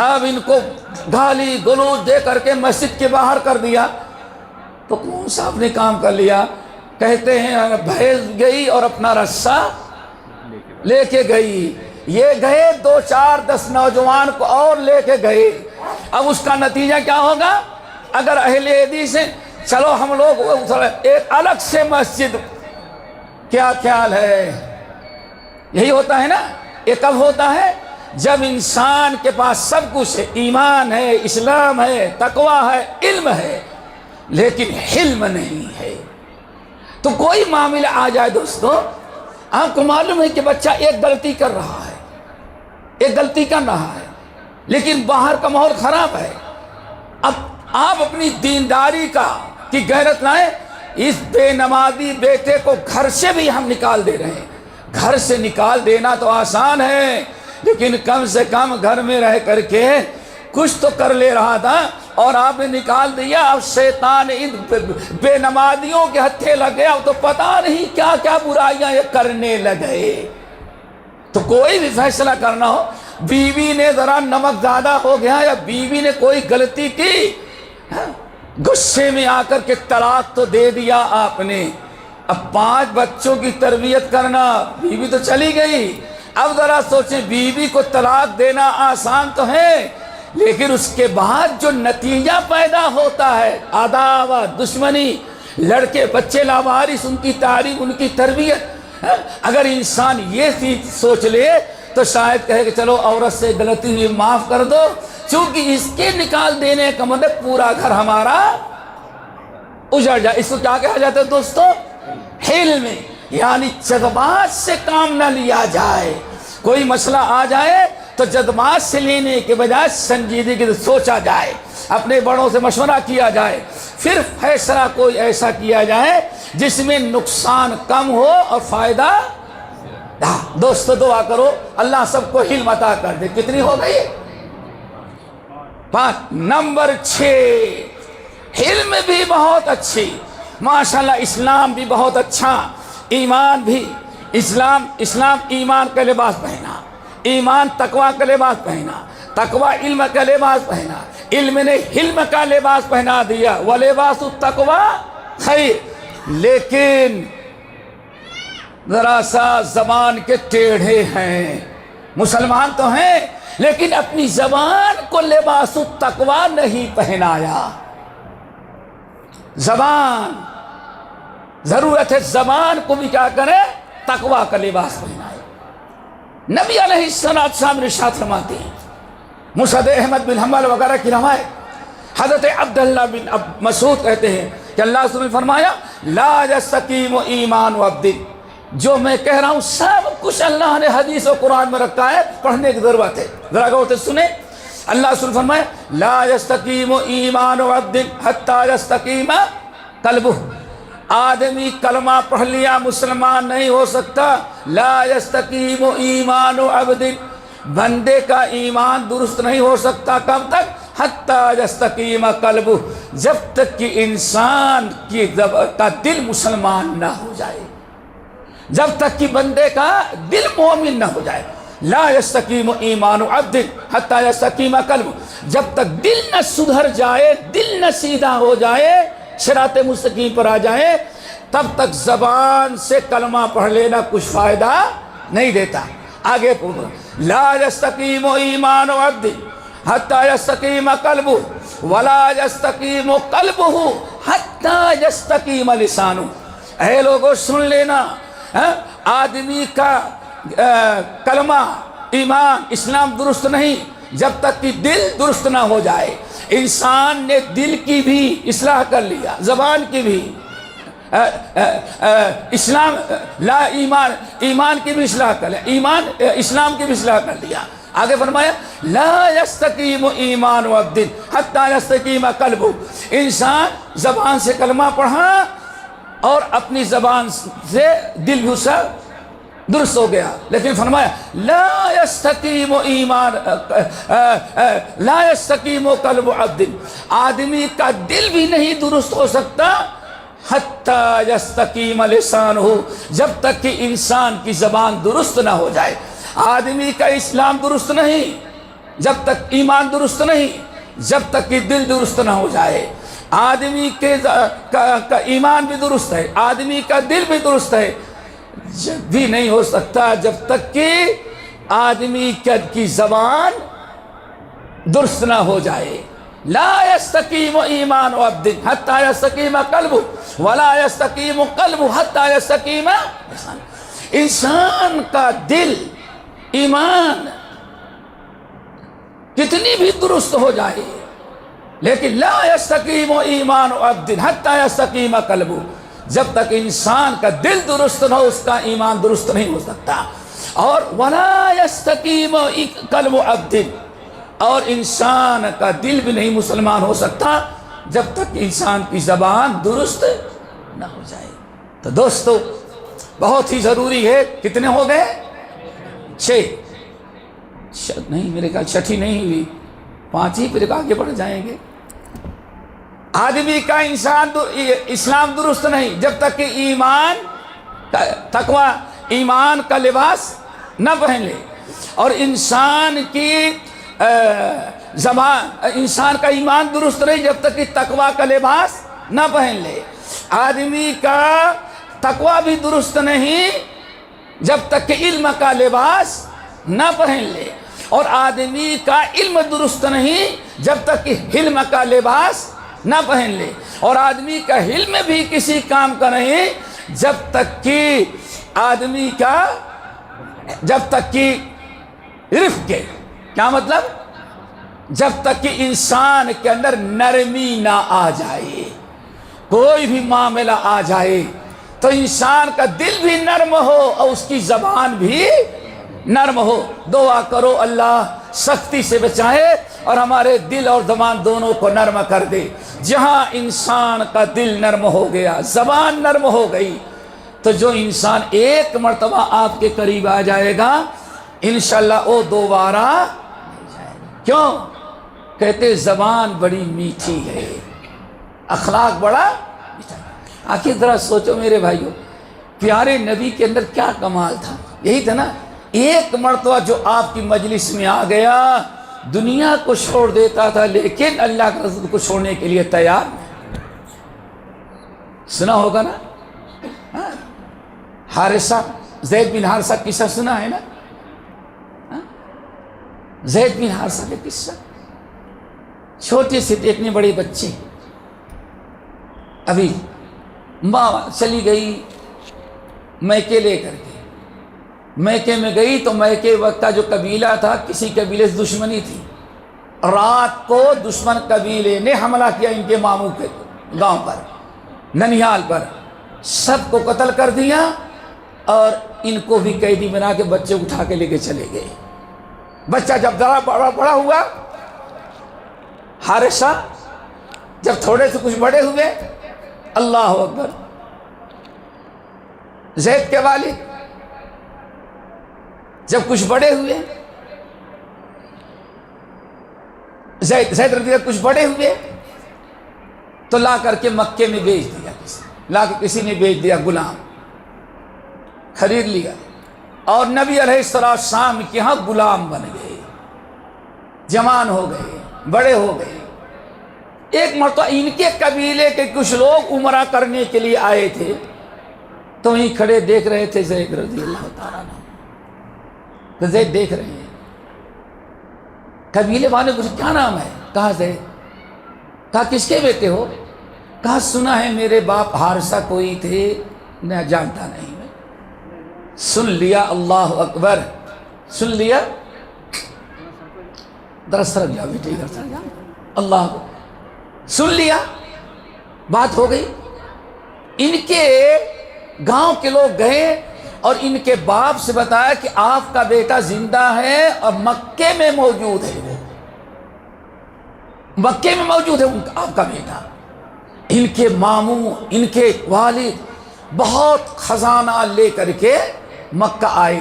اب ان کو گالی گلوچ دے کر کے مسجد کے باہر کر دیا، تو کون سا آپ نے کام کر لیا؟ کہتے ہیں بھیس گئی اور اپنا رسہ لے کے گئی۔ یہ گئے 2 4 10 نوجوان کو اور لے کے گئے۔ اب اس کا نتیجہ کیا ہوگا؟ اگر اہل حدیث ہیں، چلو ہم لوگ ایک الگ سے مسجد، کیا خیال ہے؟ یہی ہوتا ہے نا۔ یہ کب ہوتا ہے؟ جب انسان کے پاس سب کچھ ہے، ایمان ہے، اسلام ہے، تقویٰ ہے، علم ہے، لیکن حلم نہیں ہے۔ تو کوئی معاملہ آ جائے دوستو، آپ کو معلوم ہے کہ بچہ ایک غلطی کر رہا ہے، ایک غلطی کر رہا ہے، لیکن باہر کا ماحول خراب ہے۔ اب آپ اپنی دینداری کی غیرت لائیں، اس بے نمازی بیٹے کو گھر سے بھی ہم نکال دے رہے ہیں۔ گھر سے نکال دینا تو آسان ہے، لیکن کم سے کم گھر میں رہ کر کے کچھ تو کر لے رہا تھا، اور آپ نے نکال دیا۔ اب شیطان ان بے نمازیوں کے ہتھے لگے، اب تو پتہ نہیں کیا کیا برائیاں یہ کرنے لگے۔ تو کوئی بھی فیصلہ کرنا ہو، بیوی نے ذرا نمک زیادہ ہو گیا یا بیوی نے کوئی غلطی کی، غصے میں آ کر کے طلاق تو دے دیا آپ نے۔ اب 5 بچوں کی تربیت کرنا، بیوی تو چلی گئی، اب ذرا سوچیں، بیوی کو طلاق دینا آسان تو ہے، لیکن اس کے بعد جو نتیجہ پیدا ہوتا ہے، عداوت، دشمنی، لڑکے بچے لاوارث، ان کی تعلیم، ان کی تربیت، اگر انسان یہ چیز سوچ لے تو شاید کہے کہ چلو عورت سے غلطی ہوئی معاف کر دو، چونکہ اس کے نکال دینے کا مطلب پورا گھر ہمارا اجڑ جائے۔ اس کو کیا کہا جاتا ہے دوستو؟ حلم، یعنی جذبات سے کام نہ لیا جائے۔ کوئی مسئلہ آ جائے تو جذبات سے لینے کے بجائے سنجیدگی سے سوچا جائے، اپنے بڑوں سے مشورہ کیا جائے، پھر فیصلہ کوئی ایسا کیا جائے جس میں نقصان کم ہو اور فائدہ۔ دوستو دعا کرو اللہ سب کو حلم عطا کر دے۔ کتنی ہو گئی؟ 5۔ نمبر 6، حلم بھی بہت اچھی، ماشاءاللہ اسلام بھی بہت اچھا، ایمان بھی، اسلام ایمان کا لباس پہنا، ایمان تقویٰ کا لباس پہنا، تقویٰ علم کا لباس پہنا، علم نے حلم کا لباس پہنا دیا، وَلِبَاسُ التَّقْوَىٰ خیر۔ لیکن ذرا سا زبان کے ٹیڑھے ہیں، مسلمان تو ہیں لیکن اپنی زبان کو لباس التقویٰ نہیں پہنایا۔ زبان، ضرورت ہے زبان کو بھی کیا کرے؟ تقویٰ کا لباس پہنائے۔ نبی علیہ السلام ارشاد فرماتے ہیں، مسند احمد بن حنبل وغیرہ کی روایت، حضرت عبداللہ بن مسعود کہتے ہیں کہ اللہ رسول نے فرمایا، لا یستقیم ایمان عبد، جو میں کہہ رہا ہوں سب کچھ اللہ نے حدیث و قرآن میں رکھا ہے، پڑھنے کی ضرورت ہے، ذرا غور سے سنیں۔ اللہ رسول نے فرمایا، لا یستقیم ایمان عبد حتی یستقیم قلبہ، آدمی کلمہ پڑھ لیا مسلمان نہیں ہو سکتا۔ لا یستقیم ایمان عبد، بندے کا ایمان درست نہیں ہو سکتا کب تک؟ حتی یستقیم قلبہ، جب تک کہ انسان کا دل مسلمان نہ ہو جائے، جب تک کہ بندے کا دل مومن نہ ہو جائے۔ لا یستقیم ایمان عبد حتی یستقیم قلبہ، جب تک دل نہ سدھر جائے، دل نہ سیدھا ہو جائے، صراط مستقیم پر آ جائے، تب تک زبان سے کلمہ پڑھ لینا کچھ فائدہ نہیں دیتا۔ آگے پڑھو، لا یستقیم ایمان عبد حتی یستقیم قلبہ ولا یستقیم قلبہ حتی یستقیم لسانہ۔ اے لوگوں سن لینا، آدمی کا کلمہ، ایمان، اسلام درست نہیں جب تک کہ دل درست نہ ہو جائے۔ انسان نے دل کی بھی اصلاح کر لیا، زبان کی بھی، اسلام لا ایمان کی بھی اصلاح کر لیا، ایمان اسلام کی بھی اصلاح کر لیا۔ آگے فرمایا، لا یستقیم ایمان عبد حتی یستقیم قلبہ، انسان زبان سے کلمہ پڑھا اور اپنی زبان سے دل بھی اس کا درست ہو گیا، لیکن فرمایا لا یستقیم ایمان لا یستقیم قلب عبد، آدمی کا دل بھی نہیں درست ہو سکتا حتی یستقیم لسانہ، جب تک کہ انسان کی زبان درست نہ ہو جائے۔ آدمی کا اسلام درست نہیں جب تک ایمان درست نہیں، جب تک کہ دل درست نہ ہو جائے۔ آدمی کا ایمان بھی درست ہے، آدمی کا دل بھی درست ہے، جب بھی نہیں ہو سکتا جب تک کہ آدمی کی زبان درست نہ ہو جائے۔ لا یستقیم ایمان عبد حتی یستقیم قلبہ ولا یستقیم قلبہ حتی یستقیم لسانہ۔ انسان کا دل، ایمان کتنی بھی درست ہو جائے، لیکن لا یستقیم ایمان عبد حتی یستقیم قلبہ، جب تک انسان کا دل درست نہ ہو اس کا ایمان درست نہیں ہو سکتا۔ اور ولا یستقیم قلب عبد، اور انسان کا دل بھی نہیں مسلمان ہو سکتا جب تک انسان کی زبان درست نہ ہو جائے۔ تو دوستو بہت ہی ضروری ہے۔ کتنے ہو گئے؟ 6 نہیں، میرے خیال 6 نہیں ہوئی، 5 ہی، پھر آگے بڑھ جائیں گے۔ آدمی کا اسلام درست نہیں جب تک کہ ایمان تقوی، ایمان کا لباس نہ پہن لے، اور انسان کا ایمان درست نہیں جب تک کہ تقوی کا لباس نہ پہن لے۔ آدمی کا تقوی بھی درست نہیں جب تک کہ علم کا لباس نہ پہن لے، اور آدمی کا علم درست نہیں جب تک کہ حلم کا لباس نہ پہن لے، اور آدمی کا حلم بھی کسی کام کا نہیں جب تک کہ رفق کے، کیا مطلب؟ جب تک کہ انسان کے اندر نرمی نہ آ جائے۔ کوئی بھی معاملہ آ جائے تو انسان کا دل بھی نرم ہو اور اس کی زبان بھی نرم ہو۔ دعا کرو اللہ سختی سے بچائے اور ہمارے دل اور زبان دونوں کو نرم کر دے۔ جہاں انسان کا دل نرم ہو گیا، زبان نرم ہو گئی، تو جو انسان ایک مرتبہ آپ کے قریب آ جائے گا انشاءاللہ وہ دوبارہ نہیں جائے گا۔ کیوں؟ کہتے زبان بڑی میٹھی ہے، اخلاق بڑا میٹھا ہے۔ آخر ذرا سوچو میرے بھائیوں، پیارے نبی کے اندر کیا کمال تھا؟ یہی تھا نا، ایک مرتبہ جو آپ کی مجلس میں آ گیا دنیا کو چھوڑ دیتا تھا، لیکن اللہ کے رسول کو چھوڑنے کے لیے تیار نہیں۔ سنا ہوگا نا حارثہ، زید بن حارثہ قصہ سنا ہے نا؟ زید بن حارثہ کے قصہ، چھوٹے سے اتنے بڑے بچے، ابھی ماں چلی گئی میکے لے کر کے، میکے میں گئی تو میکے وقت کا جو قبیلہ تھا کسی قبیلے سے دشمنی تھی، رات کو دشمن قبیلے نے حملہ کیا ان کے ماموں کے گاؤں پر، ننیال پر، سب کو قتل کر دیا اور ان کو بھی قیدی بنا کے بچے اٹھا کے لے کے چلے گئے۔ بچہ جب ذرا بڑا ہوا، حارثہ جب تھوڑے سے کچھ بڑے ہوئے، اللہ اکبر، زید کے والد جب کچھ بڑے ہوئے، زید رضی اللہ کچھ بڑے ہوئے تو لا کر کے مکے میں بیچ دیا، کسی نے بیچ دیا، غلام خرید لیا، اور نبی علیہ السلام کے ہاں غلام بن گئے، جوان ہو گئے، بڑے ہو گئے۔ ایک مرتبہ ان کے قبیلے کے کچھ لوگ عمرہ کرنے کے لیے آئے تھے تو وہیں کھڑے دیکھ رہے تھے زید رضی اللہ تعالیٰ عنہ، تو زید دیکھ رہے ہیں، قبیلے والے پوچھے کیا نام ہے؟ کہا زید۔ کہا کس کے بیٹے ہو؟ کہا سنا ہے میرے باپ حارثہ کوئی تھے، میں جانتا نہیں۔ سن لیا، اللہ اکبر، سن لیا، درست جاؤ بیٹے، درست جاؤ، اللہ اکبر، سن لیا، بات ہو گئی۔ ان کے گاؤں کے لوگ گئے اور ان کے باپ سے بتایا کہ آپ کا بیٹا زندہ ہے اور مکے میں موجود ہے، وہ مکے میں موجود ہے آپ کا بیٹا۔ ان کے ماموں، ان کے والد بہت خزانہ لے کر کے مکہ آئے۔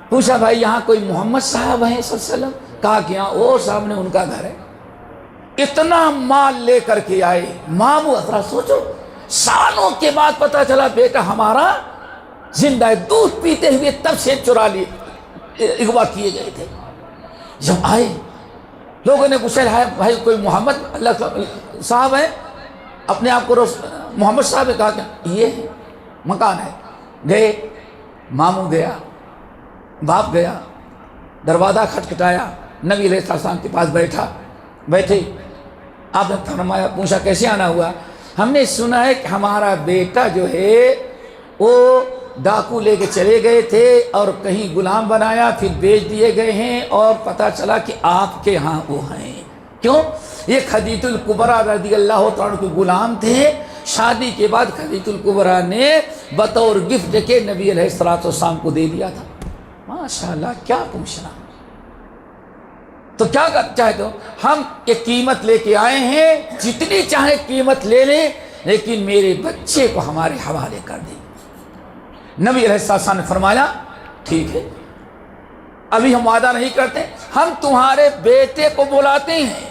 پوچھا بھائی یہاں کوئی محمد صاحب ہیں صلی اللہ علیہ وسلم؟ کہا کہ ہاں، وہ سامنے ان کا گھر ہے۔ اتنا مال لے کر کے آئے، ماموں، ذرا سوچو سالوں کے بعد پتہ چلا بیٹا ہمارا زندہ ہے. دودھ پیتے ہوئے تب سے چرا لیے اغوا کیے گئے تھے. جب آئے لوگوں نے پوچھا ہے بھائی کوئی محمد اللہ صاحب ہے؟ اپنے آپ کو محمد صاحب نے کہا کہ یہ مکان ہے. گئے, ماموں گیا, باپ گیا, دروازہ کھٹکھٹایا, نبی علیہ السلام کے پاس بیٹھے. آپ نے فرمایا, پوچھا کیسے آنا ہوا؟ ہم نے سنا ہے کہ ہمارا بیٹا جو ہے وہ ڈاکو لے کے چلے گئے تھے اور کہیں غلام بنایا, پھر بیچ دیے گئے ہیں, اور پتہ چلا کہ آپ کے ہاں وہ ہیں. کیوں؟ یہ خدیجہ الکبریٰ رضی اللہ تعالیٰ کے غلام تھے. شادی کے بعد خدیجہ الکبریٰ نے بطور گفٹ کے نبی علیہ السلام کو دے دیا تھا. ماشاءاللہ, کیا پوچھنا. تو کیا چاہتے ہو؟ ہم یہ قیمت لے کے آئے ہیں, جتنی چاہے قیمت لے لیں, لیکن میرے بچے کو ہمارے حوالے کر دیں. نبی علیہ السلام نے فرمایا ٹھیک ہے, ابھی ہم وعدہ نہیں کرتے, ہم تمہارے بیٹے کو بلاتے ہیں.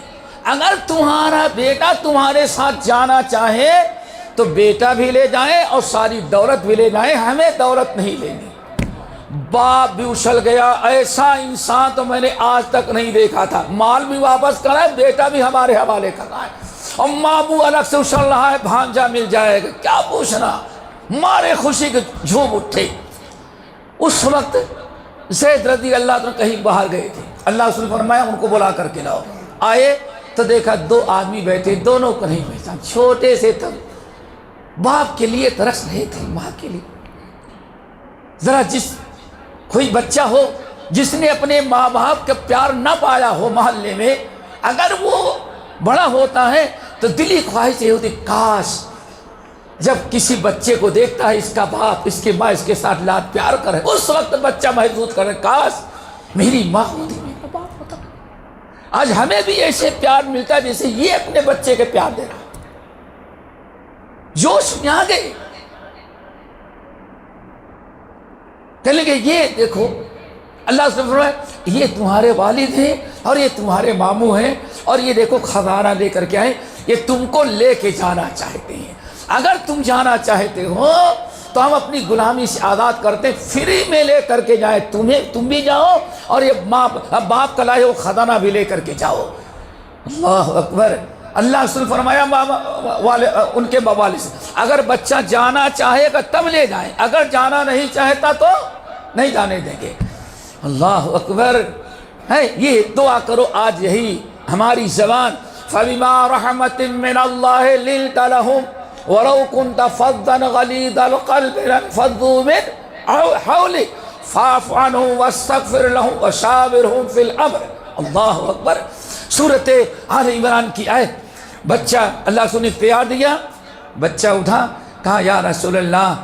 اگر تمہارا بیٹا تمہارے ساتھ جانا چاہے تو بیٹا بھی لے جائیں اور ساری دولت بھی لے جائیں, ہمیں دولت نہیں لینی. باپ بھی اچھل گیا, ایسا انسان تو میں نے آج تک نہیں دیکھا تھا. مال بھی واپس کرائے, بیٹا بھی ہمارے حوالے کرائے, اور ماموں الگ سے اچھل رہا ہے بھانجا مل جائے گا. کیا پوچھنا. مارے خوشی کے جھوم اٹھے. اس وقت زید رضی اللہ عنہ کہیں باہر گئے تھے. اللہ رسول نے فرمایا ان کو بلا کر کے لاؤ. آئے تو دیکھا دو آدمی بیٹھے, دونوں کو نہیں پہچان. چھوٹے سے تھے, باپ کے لیے ترس رہے تھے, ماں کے لیے. ذرا کوئی بچہ ہو جس نے اپنے ماں باپ کا پیار نہ پایا ہو محلے میں, اگر وہ بڑا ہوتا ہے تو دلی خواہش یہ ہوتی کاش جب کسی بچے کو دیکھتا ہے اس کا باپ اس کی ماں اس کے ساتھ لاڈ پیار کرے, اس وقت بچہ محسوس کرے کاش میری ماں ہوتی, میرا باپ ہوتا. آج ہمیں بھی ایسے پیار ملتا ہے جیسے یہ اپنے بچے کے پیار دے رہا. جوش میں آ گئے, کہنے لگے یہ دیکھو اللہ سے فرمایا یہ تمہارے والد ہیں اور یہ تمہارے ماموں ہیں, اور یہ دیکھو خزانہ لے کر کے آئے, یہ تم کو لے کے جانا چاہتے ہیں. اگر تم جانا چاہتے ہو تو ہم اپنی غلامی سے آزاد کرتے ہیں, فری میں لے کر کے جائیں, تم بھی جاؤ اور یہ باپ کا لائے وہ خزانہ بھی لے کر کے جاؤ. اللہ اکبر. اللہ سے فرمایا ان کے والد سے اگر بچہ جانا چاہے گا تب لے جائیں, اگر جانا نہیں چاہتا تو نہیں جانے دیں گے. اللہ اکبر. ہے یہ دعا کرو آج یہی ہماری زبان. فَبِمَا رَحْمَةٍ مِّنَ اللَّهِ لِنْتَ لَهُمْ وَلَوْ كُنْتَ فَظًّا غَلِيظَ الْقَلْبِ لَانفَضُّوا مِنْ حَوْلِكَ فَاعْفُ عَنْهُمْ وَاسْتَغْفِرْ لَهُمْ وَشَاوِرْهُمْ فِي الْأَمْرِ. اللہ اکبر. سورۃ آل عمران کی آیت. بچہ اللہ سے نے پیار دیا, بچہ اٹھا, کہا یا رسول اللہ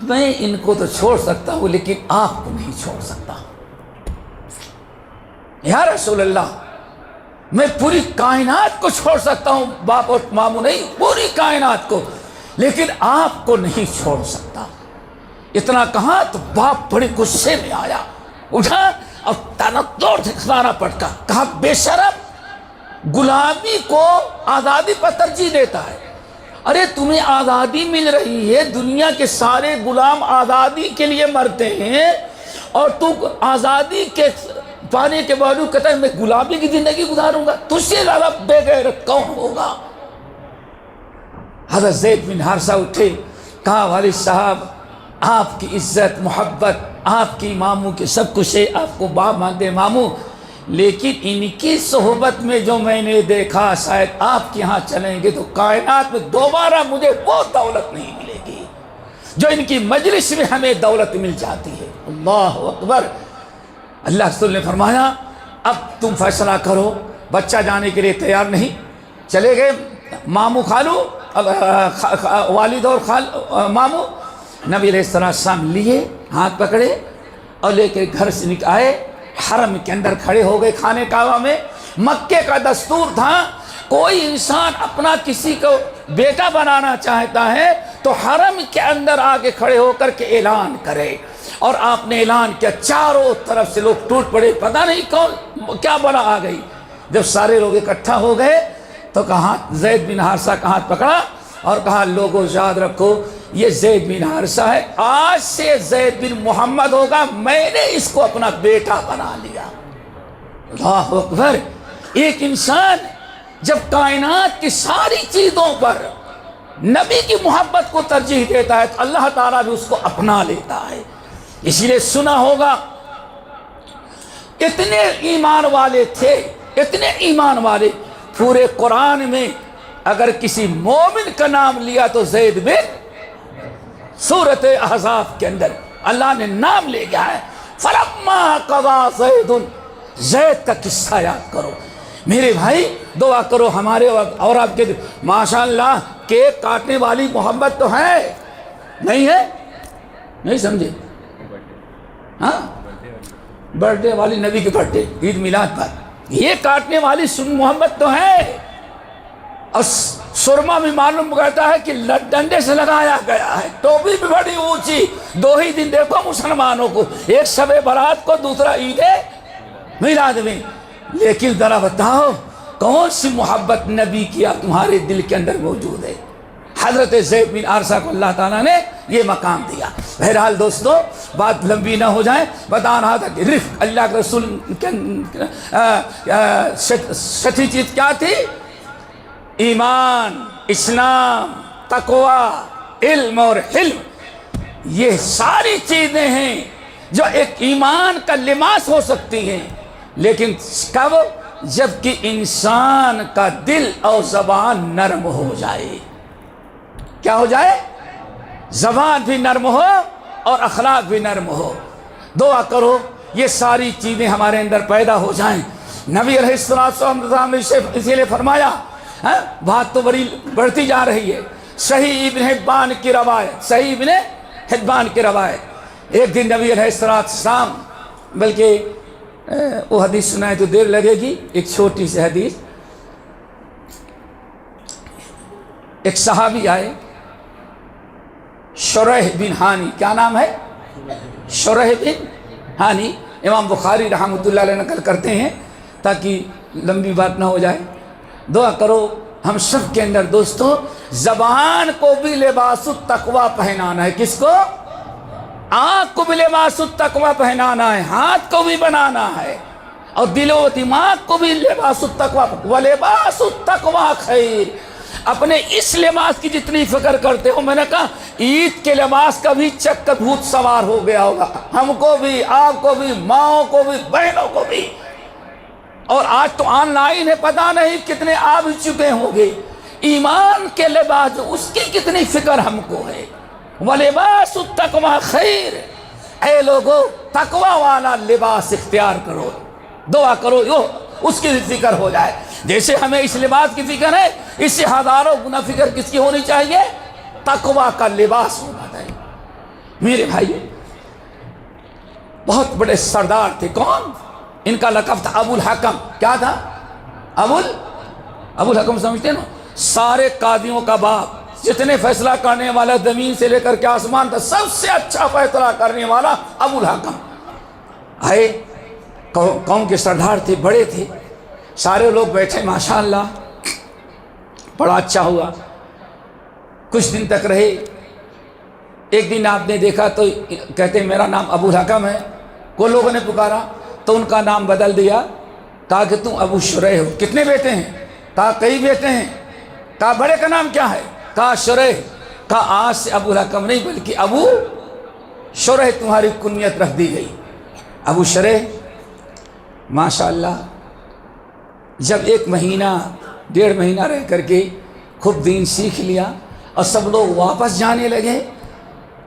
میں ان کو تو چھوڑ سکتا ہوں لیکن آپ کو نہیں چھوڑ سکتا. یا رسول اللہ میں پوری کائنات کو چھوڑ سکتا ہوں, باپ اور ماموں نہیں, پوری کائنات کو, لیکن آپ کو نہیں چھوڑ سکتا. اتنا کہا تو باپ بڑے غصے میں آیا, اٹھا اور تنطور سے خزانہ پٹکا, کہا بے شرم غلامی کو آزادی پر ترجیح دیتا ہے. ارے تمہیں آزادی مل رہی ہے, دنیا کے سارے غلام آزادی کے لیے مرتے ہیں, اور تو آزادی کے پانے کے باوجود کہتا ہے میں غلامی کی زندگی گزاروں گا. تجھ سے زیادہ بے غیرت کون ہوگا. حضرت زید بن حارثہ اٹھے, کہا والد صاحب آپ کی عزت محبت آپ کی ماموں کے سب کچھ ہے, آپ کو باپ مانتے ماموں, لیکن ان کی صحبت میں جو میں نے دیکھا شاید آپ کے ہاں چلیں گے تو کائنات میں دوبارہ مجھے وہ دولت نہیں ملے گی جو ان کی مجلس میں ہمیں دولت مل جاتی ہے. اللہ اکبر. اللہ رسول نے فرمایا اب تم فیصلہ کرو. بچہ جانے کے لیے تیار نہیں, چلے گئے ماموں خالو, والد اور ماموں. نبی علیہ السلام لیے, ہاتھ پکڑے اور لے کے گھر سے آئے, حرم کے اندر کھڑے ہو گئے خانے کعبہ میں. مکے کا دستور تھا کوئی انسان اپنا کسی کو بیٹا بنانا چاہتا ہے تو حرم کے اندر آگے کھڑے ہو کر کے اعلان کرے, اور آپ نے اعلان کیا, چاروں طرف سے لوگ ٹوٹ پڑے, پتہ نہیں کون کیا بلا آ گئی. جب سارے لوگ اکٹھا ہو گئے تو کہا زید بن حارثہ کا ہاتھ پکڑا اور کہا لوگوں یاد رکھو یہ زید بن حارثہ ہے، آج سے زید بن محمد ہوگا، میں نے اس کو اپنا بیٹا بنا لیا۔ اللہ اکبر! ایک انسان جب کائنات کی ساری چیزوں پر نبی کی محبت کو ترجیح دیتا ہے تو اللہ تعالیٰ بھی اس کو اپنا لیتا ہے۔ اس لیے سنا ہوگا اتنے ایمان والے تھے، اتنے ایمان والے، پورے قرآن میں اگر کسی مومن کا نام لیا تو زید بن، سورۃ احزاب کے اندر اللہ نے نام لے گیا ہے، فلما قضا زید، زید کا قصہ یاد کرو۔ میرے بھائی دعا کرو ہمارے اور آپ کے، ماشاءاللہ کیک کاٹنے والی محبت تو ہے نہیں ہے؟ نہیں سمجھے؟ ہاں، برتھ ڈے والی، نبی کی برتھ ڈے، عید میلاد پر یہ کاٹنے والی محبت تو ہے، اور سرما بھی معلوم کرتا ہے کہ ڈنڈے سے لگایا گیا ہے، ٹوپی بھی بڑی اونچی، 2 ہی دن دیکھو مسلمانوں کو، ایک شب برات کو، دوسرا عید میلاد میں۔ لیکن ذرا بتاؤ کون سی محبت نبی کی تمہارے دل کے اندر موجود ہے؟ حضرت زید بن حارثہ کو اللہ تعالیٰ نے یہ مقام دیا۔ بہرحال دوستو بات لمبی نہ ہو جائے، بتا رہا تھا کہ رفق اللہ کے رسول چھٹی چیز کیا تھی؟ ایمان، اسلام، تقوی، علم اور حلم۔ یہ ساری چیزیں ہیں جو ایک ایمان کا لباس ہو سکتی ہیں، لیکن کب؟ جب کہ انسان کا دل اور زبان نرم ہو جائے۔ کیا ہو جائے؟ زبان بھی نرم ہو اور اخلاق بھی نرم ہو۔ دعا کرو یہ ساری چیزیں ہمارے اندر پیدا ہو جائیں۔ نبی علیہ السلام نے اسی لیے فرمایا، بات تو بڑی بڑھتی جا رہی ہے، صحیح ابن حبان کی روایت، صحیح ابن حبان کی روایت، ایک دن نبی علیہ السلام، بلکہ وہ حدیث سنائے تو دیر لگے گی، ایک چھوٹی سی حدیث۔ ایک صحابی آئے، شریح بن ہانی، کیا نام ہے؟ شریح بن ہانی، امام بخاری رحمۃ اللہ علیہ نقل کرتے ہیں تاکہ لمبی بات نہ ہو جائے۔ دعا کرو ہم سب کے اندر دوستو زبان کو بھی لباس التقوی پہنانا ہے۔ کس کو؟ آنکھ کو بھی لباس التقوی پہنانا ہے، ہاتھ کو بھی بنانا ہے، اور دل و دماغ کو بھی لباس التقوی، وَلِبَاسُ التقوی خیر۔ اپنے اس لباس کی جتنی فکر کرتے ہو، میں نے کہا عید کے لباس کا بھی چک بھوت سوار ہو گیا ہوگا، ہم کو بھی، آپ کو بھی، ماؤں کو بھی، بہنوں کو بھی۔ اور آج تو آن لائن ہے، پتہ نہیں کتنے آ بھی چکے ہوں گے۔ ایمان کے لباس اس کی کتنی فکر ہم کو ہے۔ وَلِبَاسُ التقوی خیر، اے لوگو تقوی والا لباس اختیار کرو۔ دعا کرو اس کی فکر ہو جائے، جیسے ہمیں اس لباس کی فکر ہے، اس سے ہزاروں گنا فکر کس کی ہونی چاہیے؟ تقوی کا لباس ہونا چاہیے۔ میرے بھائی بہت بڑے سردار تھے، کون؟ ان کا لقب تھا ابو الحکم۔ کیا تھا؟ ابو الحکم، سمجھتے ہیں نا؟ سارے قاضیوں کا باپ، جتنے فیصلہ کرنے والا زمین سے لے کر کے آسمان تھا، سب سے اچھا فیصلہ کرنے والا ابو الحکم آئے۔ قوم کے سردار تھے، بڑے تھے، سارے لوگ بیٹھے، ماشاءاللہ بڑا اچھا ہوا، کچھ دن تک رہے۔ ایک دن آپ نے دیکھا تو کہتے میرا نام ابو الحکم ہے، کو لوگوں نے پکارا تو ان کا نام بدل دیا، کہا کہ تم ابو شریح ہو۔ کتنے بیٹے ہیں؟ کہا کئی بیٹے ہیں۔ کہا بڑے کا نام کیا ہے؟ کہا شریح۔ کہا آج سے ابو الحکم نہیں بلکہ ابو شریح تمہاری کنیت رکھ دی گئی، ابو شریح۔ ماشاءاللہ جب 1 مہینہ 1.5 مہینہ رہ کر کے خوب دین سیکھ لیا اور سب لوگ واپس جانے لگے،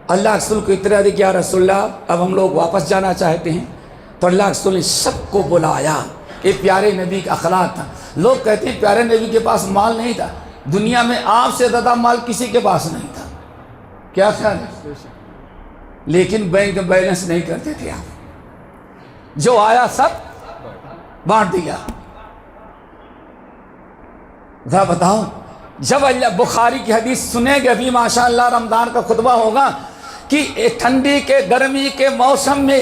اللہ کے رسول کو اطلاع دی کہ یا رسول اللہ اب ہم لوگ واپس جانا چاہتے ہیں، تو اللہ کے رسول نے سب کو بلایا۔ یہ پیارے نبی کا اخلاق تھا۔ لوگ کہتے ہیں پیارے نبی کے پاس مال نہیں تھا، دنیا میں آپ سے زیادہ مال کسی کے پاس نہیں تھا، کیا خیال ہے؟ لیکن بینک بیلنس نہیں کرتے تھے آپ، جو آیا سب بانٹ دیا۔ ذرا بتاؤ جب اللہ بخاری کی حدیث سنیں گے، ابھی ماشاءاللہ رمضان کا خطبہ ہوگا کہ ٹھنڈی کے گرمی کے موسم میں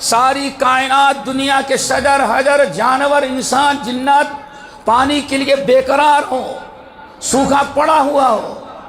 ساری کائنات، دنیا کے شجر حجر، جانور، انسان، جنات پانی کے لیے بے قرار ہو، سوکھا پڑا ہوا ہو،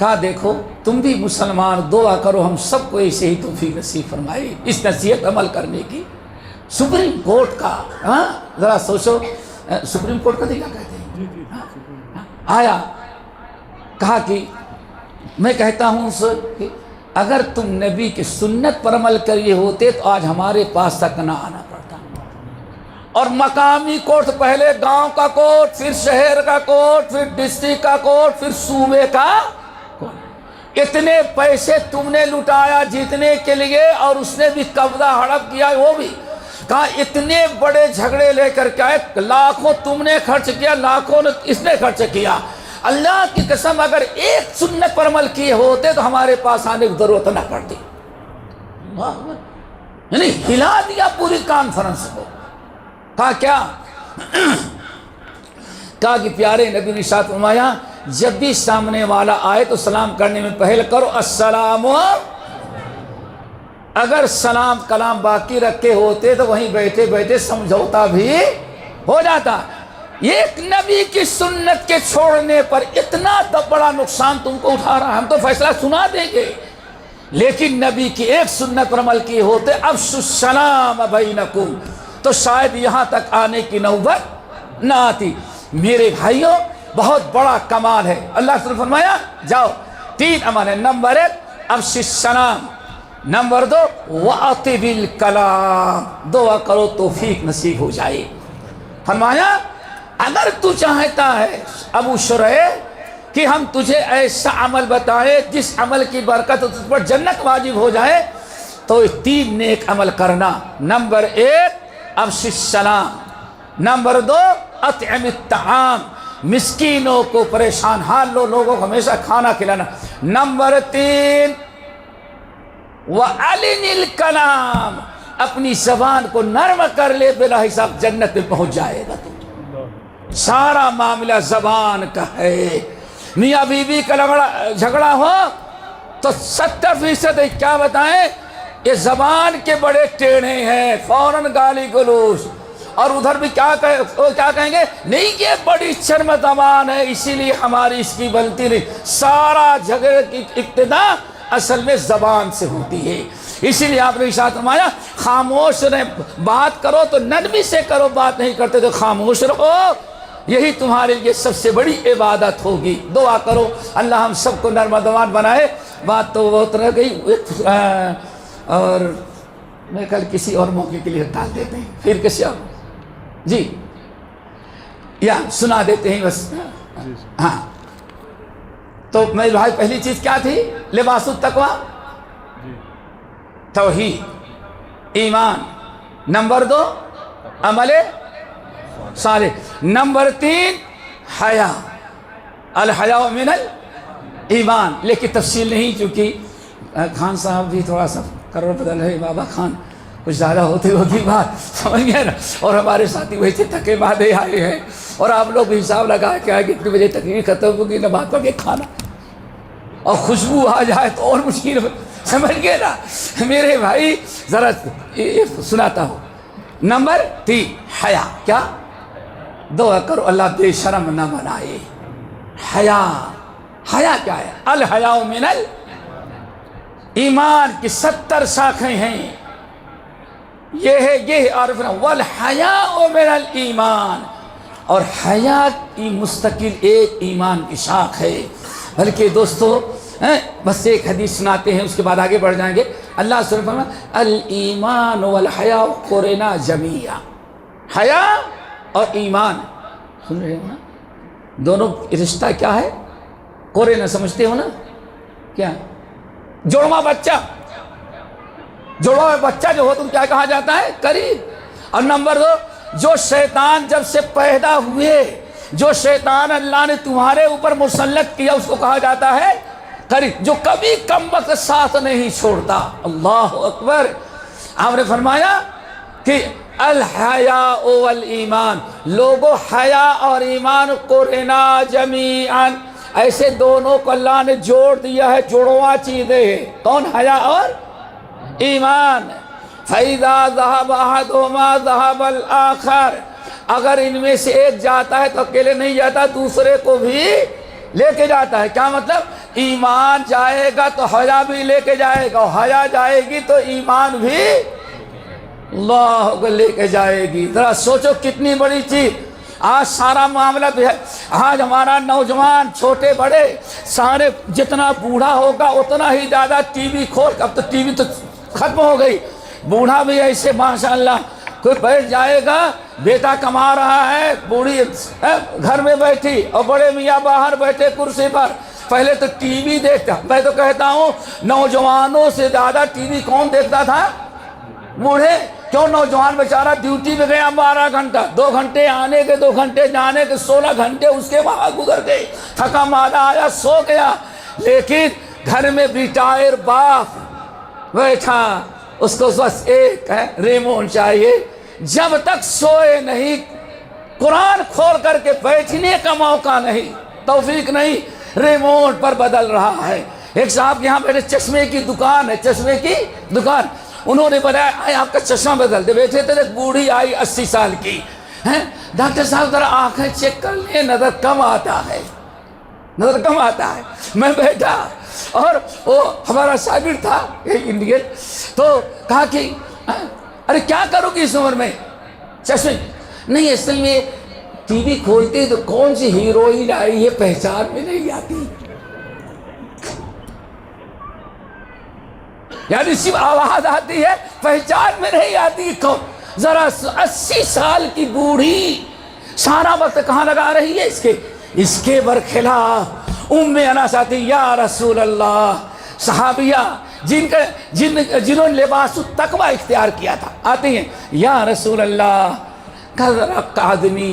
کہا دیکھو تم بھی مسلمان، دعا کرو ہم سب کو ایسے ہی توفیق نصیب فرمائے اس نصیحت عمل کرنے کی۔ سپریم کورٹ کا، ہاں ذرا سوچو، سپریم کورٹ کا کیا کہتے ہیں، آیا کہا کہ میں کہتا ہوں کہ اگر تم نبی کی سنت پر عمل کریے ہوتے تو آج ہمارے پاس تک نہ آنا پڑتا۔ اور مقامی کورٹ، پہلے گاؤں کا کورٹ، پھر شہر کا کورٹ، پھر ڈسٹرکٹ کا کورٹ، پھر صوبے کا کورٹ۔ اتنے پیسے تم نے لٹایا جیتنے کے لیے، اور اس نے بھی قبضہ ہڑپ کیا، وہ بھی کہا اتنے بڑے جھگڑے لے کر کے آئے، لاکھوں تم نے خرچ کیا، لاکھوں اس نے خرچ کیا۔ اللہ کی قسم اگر ایک سنت پر عمل کیے ہوتے تو ہمارے پاس آنے کی ضرورت نہ پڑتی۔ یعنی ہلا دیا پوری کانفرنس کو۔ کہا کیا؟ کہا کہ پیارے نبی نے ارشاد فرمایا جب بھی سامنے والا آئے تو سلام کرنے میں پہل کرو السلام۔ اگر سلام کلام باقی رکھے ہوتے تو وہیں بیٹھے بیٹھے سمجھوتا بھی ہو جاتا۔ ایک نبی کی سنت کے چھوڑنے پر اتنا بڑا نقصان تم کو اٹھا رہا، ہم تو فیصلہ سنا دیں گے، لیکن نبی کی ایک سنت پر عمل کیے ہوتے افشوا السلام بینکم تو شاید یہاں تک آنے کی نوبت نہ آتی۔ میرے بھائیوں بہت بڑا کمال ہے۔ اللہ تعالیٰ نے فرمایا جاؤ 3 عمل ہے۔ نمبر 1 افشوا السلام، نمبر 2 واطب الکلام، دعا کرو توفیق نصیب ہو جائے۔ فرمایا اگر تو چاہتا ہے ابو شریح کہ ہم تجھے ایسا عمل بتائیں جس عمل کی برکت تجھ پر جنت واجب ہو جائے تو 3 نیک عمل کرنا۔ نمبر 1 افشوا السلام، نمبر 2 اطعم الطعام، مسکینوں کو پریشان حال لوگوں کو ہمیشہ کھانا کھلانا، نمبر 3 وَأَلِنِ الْكَلَامِ، اپنی زبان کو نرم کر لے، بلا حساب جنت میں پہنچ جائے گا۔ تو سارا معاملہ زبان کا ہے۔ میاں بیوی کا جھگڑا ہو تو 70% کیا بتائیں، یہ زبان کے بڑے ٹیڑھے ہیں، فوراً گالی گلوچ، اور ادھر بھی کیا کہیں گے، نہیں یہ بڑی شرم زبان ہے اسی لیے ہماری اس کی بنتی نہیں۔ سارا جھگڑے کی ابتدا اصل میں زبان سے ہوتی ہے۔ اسی لیے آپ نے ارشاد فرمایا خاموش رہیں، بات کرو تو نرمی سے کرو، بات نہیں کرتے تو خاموش رہو، یہی تمہارے لیے سب سے بڑی عبادت ہوگی۔ دعا کرو اللہ ہم سب کو نرم زبان بنائے۔ بات تو بہت رہ گئی، اور میں کل کسی اور موقع کے لیے ٹال دیتے ہیں، پھر کسی اور جی یا سنا دیتے ہیں بس۔ ہاں تو میرے بھائی پہلی چیز کیا تھی؟ لباس التقویٰ، توحید ایمان، نمبر 2 عمل صالح، نمبر 3 حیا، الحیاء من الایمان۔ لیکن تفصیل نہیں، چونکہ خان صاحب بھی تھوڑا سا کرور بدل ہے، بابا خان کچھ زیادہ ہوتی بات سمجھ گئے نا، اور ہمارے ساتھی ویسے تھکے مادے آئے ہیں، اور آپ لوگ بھی حساب لگا کے آئے کہ کتنے بجے تقریر ختم ہوگی، نہ بات پر کے کھانا اور خوشبو آ جائے تو اور مشکل، سمجھ گئے نا میرے بھائی۔ ذرا سناتا ہوں۔ نمبر 3 حیا، کیا؟ دعا کرو اللہ بے شرم نہ بنائے۔ حیا، حیا کیا ہے؟ الحیاء من ایمان کی 70 شاخیں ہیں، یہ عارف والحیاء من الایمان، اور حیا کی مستقل ایک ایمان کی شاخ ہے۔ بلکہ دوستو بس ایک حدیث سناتے ہیں، اس کے بعد آگے بڑھ جائیں گے۔ اللہ صلی اللہ علیہ وسلم الایمان والحیاء قرنا جمیعا، حیا اور ایمان، سن رہے ہو نا، دونوں رشتہ کیا ہے؟ قرنا، سمجھتے ہو نا کیا؟ جڑواں بچہ، جڑواں بچہ جو ہو تم کیا کہا جاتا ہے؟ قریب۔ اور نمبر 2 جو شیطان جب سے پیدا ہوئے، جو شیطان اللہ نے تمہارے اوپر مسلط کیا، اس کو کہا جاتا ہے قریب، جو کبھی کم وقت ساتھ نہیں چھوڑتا۔ اللہ اکبر۔ آپ نے فرمایا کہ الحیاء والایمان، لوگوں حیا اور ایمان قرنا جمیعاً، ایسے دونوں کو اللہ نے جوڑ دیا ہے، جڑواں چیزیں ہیں۔ کون؟ حیا اور ایمان۔ فَإِذَا ذَهَبَ أَحَدُهُمَا ذَهَبَ الْآخَرُ، اگر ان میں سے ایک جاتا ہے تو اکیلے نہیں جاتا، دوسرے کو بھی لے کے جاتا ہے. کیا مطلب؟ ایمان جائے گا تو حیا بھی لے کے جائے گا, اور حیا جائے گی تو ایمان بھی اللہ کو لے کے جائے گی. ذرا سوچو کتنی بڑی چیز. آج سارا معاملہ بھی ہے, آج ہمارا نوجوان چھوٹے بڑے سارے جتنا بوڑھا ہوگا اتنا ہی زیادہ ٹی وی کھول. اب تو ٹی وی تو ختم ہو گئی, بوڑھا بھی ایسے ماشاءاللہ کوئی بیٹھ جائے گا, بیٹا کما رہا ہے, بوڑھی گھر میں بیٹھی اور بڑے میاں باہر بیٹھے کرسی پر. پہلے تو ٹی وی دیکھتا, میں تو کہتا ہوں نوجوانوں سے زیادہ ٹی وی کون دیکھتا تھا؟ بوڑھے. کیوں؟ نوجوان بیچارہ ڈیوٹی پہ گیا 12 گھنٹہ, 2 گھنٹے آنے کے 2 گھنٹے جانے کے 16 گھنٹے اس کے بعد گزر گئے, تھکا مارا آیا سو گیا. لیکن گھر میں ریٹائر باپ بیٹھا, اس کو بس ایک ہے ریموٹ چاہیے. جب تک سوئے نہیں قرآن کھول کر کے بیٹھنے کا موقع نہیں, توفیق نہیں, ریموٹ پر بدل رہا ہے. ایک صاحب یہاں بیٹھے, چشمے کی دکان ہے, چشمے کی دکان, انہوں نے بتایا آپ کا چشمہ بدل دے. بیٹھے تھے, ایک بوڑھی آئی 80 سال کی, ڈاکٹر صاحب ذرا آنکھیں چیک کر لیں, نظر کم آتا ہے, نظر کم آتا ہے. میں بیٹھا اور وہ ہمارا شاگرد تھا انڈین, تو کہا کہ ارے کیا کرو گی اس عمر میں چشمے؟ نہیں اصل میں ٹی وی کھولتے تو کون سی ہیروئن آئی ہے پہچان میں نہیں آتی, یعنی صرف آواز آتی ہے پہچان میں نہیں آتی کون. ذرا 80 سال کی بوڑھی سارا وقت کہاں لگا رہی ہے اس کے برخلاف ام انس آتی, یا رسول اللہ. صحابیہ جنہوں نے لباس التقوی اختیار کیا تھا آتی ہیں, یا رسول اللہ. کا آدمی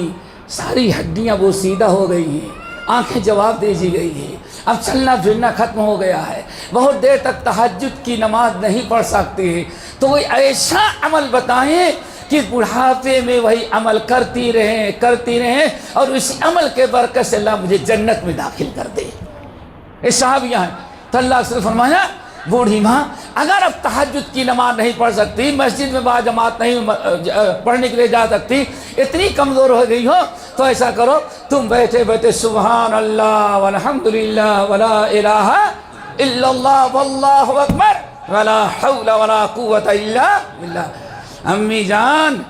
ساری ہڈیاں وہ سیدھا ہو گئی ہیں, آنکھیں جواب دیجی گئی ہیں, اب چلنا پھرنا ختم ہو گیا ہے, بہت دیر تک تہجد کی نماز نہیں پڑھ سکتے ہیں, تو کوئی ایسا عمل بتائیں کہ بڑھاپے میں وہی عمل کرتی رہیں اور اس عمل کے برکت سے اللہ مجھے جنت میں داخل کر دے. یہ صحابیہ ہیں. تو اللہ سے فرمایا بوڑھی ماں اگر اب تہجد کی نماز نہیں پڑھ سکتی, مسجد میں با جماعت نہیں پڑھنے کے لیے جا سکتی, اتنی کمزور ہو گئی ہو, تو ایسا کرو تم بیٹھے بیٹھے سبحان اللہ والحمدللہ ولا الہ الا اللہ واللہ اکبر ولا حول ولا قوت الا باللہ. امی جان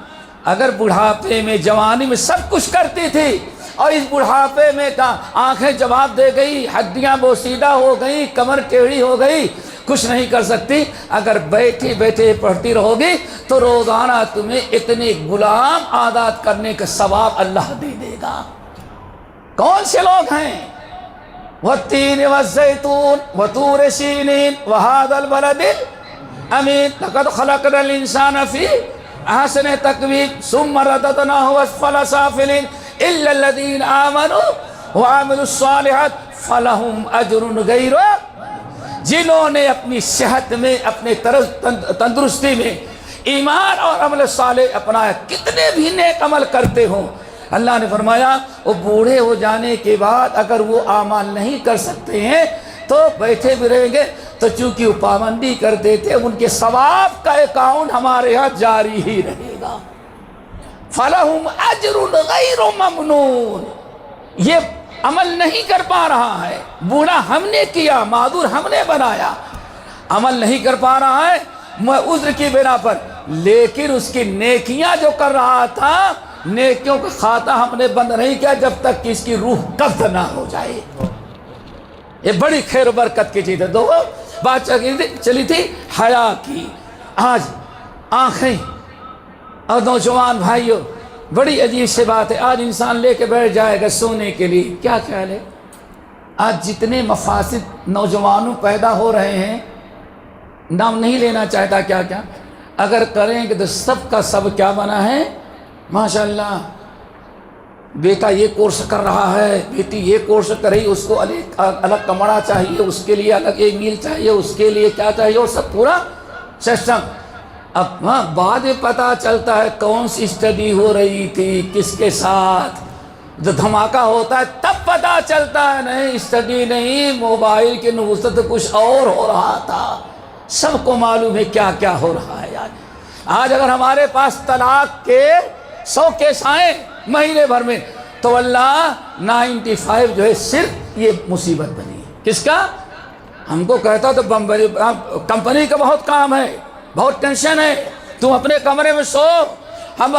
اگر بڑھاپے میں جوانی میں سب کچھ کرتی تھی اور اس بڑھاپے میں آنکھیں جواب دے گئی, ہڈیاں بوسیدہ ہو گئی, کمر ٹیڑھی ہو گئی, کچھ نہیں کر سکتی, اگر بیٹھی بیٹھے پڑھتی رہو گی تو روزانہ تمہیں اتنے غلام عادات کرنے کا ثواب اللہ دے دے گا. کون سے لوگ ہیں؟ والتین والزیتون وطور سینین وہذا البلد الامین لقد خلقنا الانسان فی احسن تقویم ثم رددناہ اسفل سافلین الا الذین آمنوا وعملوا الصالحات فلہم اجر غیر. جنہوں نے اپنی صحت میں, اپنے تندرستی میں ایمان اور عمل صالح اپنایا, کتنے بھی نیک عمل کرتے ہوں, اللہ نے فرمایا وہ بوڑھے ہو جانے کے بعد اگر وہ اعمال نہیں کر سکتے ہیں تو بیٹھے بھی رہیں گے, تو چونکہ وہ پابندی کرتے تھے ان کے ثواب کا اکاؤنٹ ہمارے ہاں جاری ہی رہے گا. فَلَهُمْ أَجْرٌ غَيْرُ مَمْنُونَ. یہ عمل نہیں کر پا رہا ہے, بوڑھا ہم نے کیا, معذور ہم نے بنایا, عمل نہیں کر پا رہا ہے عذر کی بنا پر, لیکن اس کی نیکیاں جو کر رہا تھا نیکیوں کا کھاتا ہم نے بند نہیں کیا جب تک کہ اس کی روح قبض نہ ہو جائے. یہ بڑی خیر و برکت کی چیز ہے. دو بات چلی تھی حیا کی. آج آنکھیں اور نوجوان بھائیوں بڑی عجیب سی بات ہے, آج انسان لے کے بیٹھ جائے گا سونے کے لیے, کیا خیال ہے آج جتنے مفاسد نوجوانوں پیدا ہو رہے ہیں, نام نہیں لینا چاہتا کیا کیا, اگر کریں گے تو سب کا سب کیا بنا ہے ماشاءاللہ. بیٹا یہ کورس کر رہا ہے, بیٹی یہ کورس کر رہی, اس کو الگ کمرہ چاہیے, اس کے لیے الگ ایک میل چاہیے, اس کے لیے کیا چاہیے, اور سب پورا سسٹم. اب بعد میں پتہ چلتا ہے کون سی اسٹڈی ہو رہی تھی کس کے ساتھ, جو دھماکہ ہوتا ہے تب پتہ چلتا ہے نہیں اسٹڈی نہیں, موبائل کے نوست کچھ اور ہو رہا تھا. سب کو معلوم ہے کیا کیا ہو رہا ہے. آج اگر ہمارے پاس طلاق کے 100 کیس آئیں مہینے بھر میں تو اللہ 95 جو ہے صرف یہ مصیبت بنی. کس کا؟ ہم کو کہتا تو کمپنی کا بہت کام ہے، بہت ٹینشن ہے، تم اپنے کمرے میں سو، ہم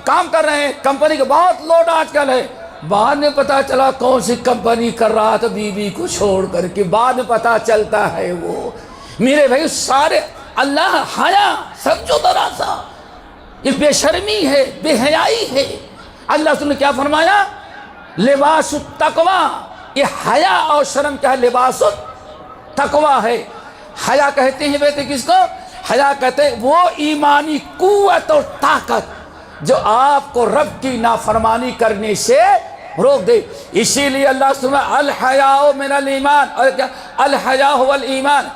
کام کر رہے ہیں، کمپنی کا بہت لوڈ آج کل ہے. بعد میں پتا چلا کون سی کمپنی کر رہا تھا بیوی کو چھوڑ کر کے، بعد میں پتا چلتا ہے وہ. میرے بھائی سارے اللہ حیا سمجھو ذرا سا، یہ بے شرمی ہے، بے حیائی ہے. اللہ نے کیا فرمایا؟ لباس التقوی. یہ حیا اور شرم کیا ہے؟ لباس التقوی ہے. حیا کہتے ہیں بیٹے کس کو؟ حیا کہتے ہیں وہ ایمانی قوت اور طاقت جو آپ کو رب کی نافرمانی کرنے سے روک دے. اسی لیے اللہ سبحانہ الحیاء من الایمان، اور کیا الحیاء هو الایمان.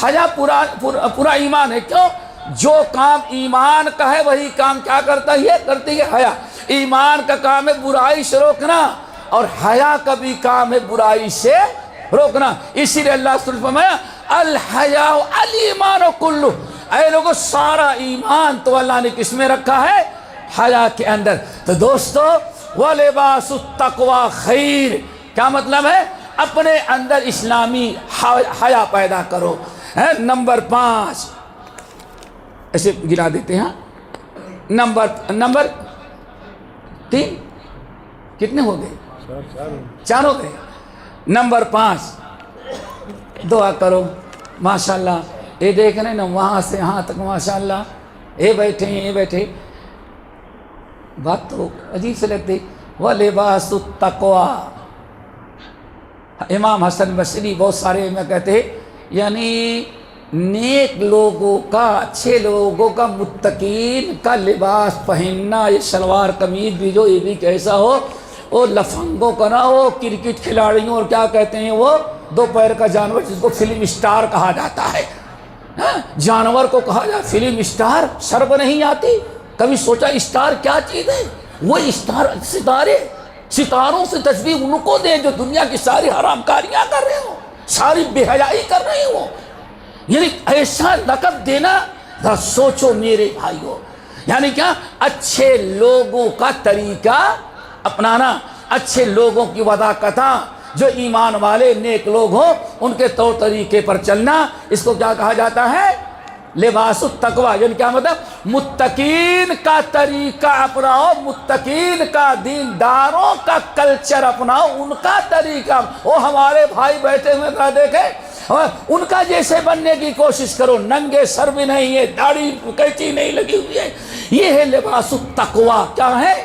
حیا پورا ایمان ہے. کیوں؟ جو کام ایمان کا ہے وہی کام کیا کرتا ہے؟ کرتی ہے حیا. ایمان کا کام ہے برائی سے روکنا، اور حیا کا بھی کام ہے برائی سے روکنا. اسی لیے اللہ سبحانہ فرمایا الحیاء الایمان کلہ. اے لوگوں سارا ایمان تو اللہ نے کس میں رکھا ہے؟ حیا کے اندر. تو دوستو وَلِبَاسُ التَّقْوَى خیر. کیا مطلب ہے؟ اپنے اندر اسلامی حیا پیدا کرو. نمبر 5 ایسے گرا دیتے ہیں. نمبر 3 کتنے ہو گئے؟ 4 ہو گئے. نمبر 5 دعا کرو. ماشاءاللہ یہ دیکھ رہے ہیں نا، وہاں سے یہاں تک ماشاءاللہ یہ بیٹھے ہیں، یہ بیٹھے. بات تو عجیب سے لگتی. وَلِبَاسُ التَّقْوَى. امام حسن بصری بہت سارے میں کہتے ہیں یعنی نیک لوگوں کا، اچھے لوگوں کا، متقین کا لباس پہننا، یہ شلوار قمیض بھی جو یہ بھی کیسا ہو، وہ لفنگوں کا نہ ہو، کرکٹ کھلاڑیوں اور کیا کہتے ہیں وہ 2 پیر کا جانور جس کو فلم اسٹار کہا جاتا ہے. جانور کو کہا جاتا فلم اسٹار. شرم نہیں آتی؟ کبھی سوچا اسٹار کیا چیز ہے؟ وہ اسٹار ستاروں سے تشبیہ ان کو دے جو دنیا کی ساری حرام کاریاں کر رہے ہو، ساری بے حیائی کر رہے ہو. یعنی ایسا لقب دینا، ذرا سوچو میرے بھائیو. یعنی کیا؟ اچھے لوگوں کا طریقہ اپنانا، اچھے لوگوں کی وضاقتاں، جو ایمان والے نیک لوگ ہوں ان کے طور طریقے پر چلنا. اس کو کیا کہا جاتا ہے؟ لباس التقوی. یعنی کیا مطلب؟ متقین کا طریقہ اپناؤ، متقین کا، دینداروں کا کلچر اپناؤ، ان کا طریقہ. وہ ہمارے بھائی بیٹھے ہوئے نہ دیکھیں، ان کا جیسے بننے کی کوشش کرو. ننگے سر بھی نہیں ہے، داڑھی قینچی نہیں لگی ہوئی ہے. یہ ہے لباس التقوی. کیا ہے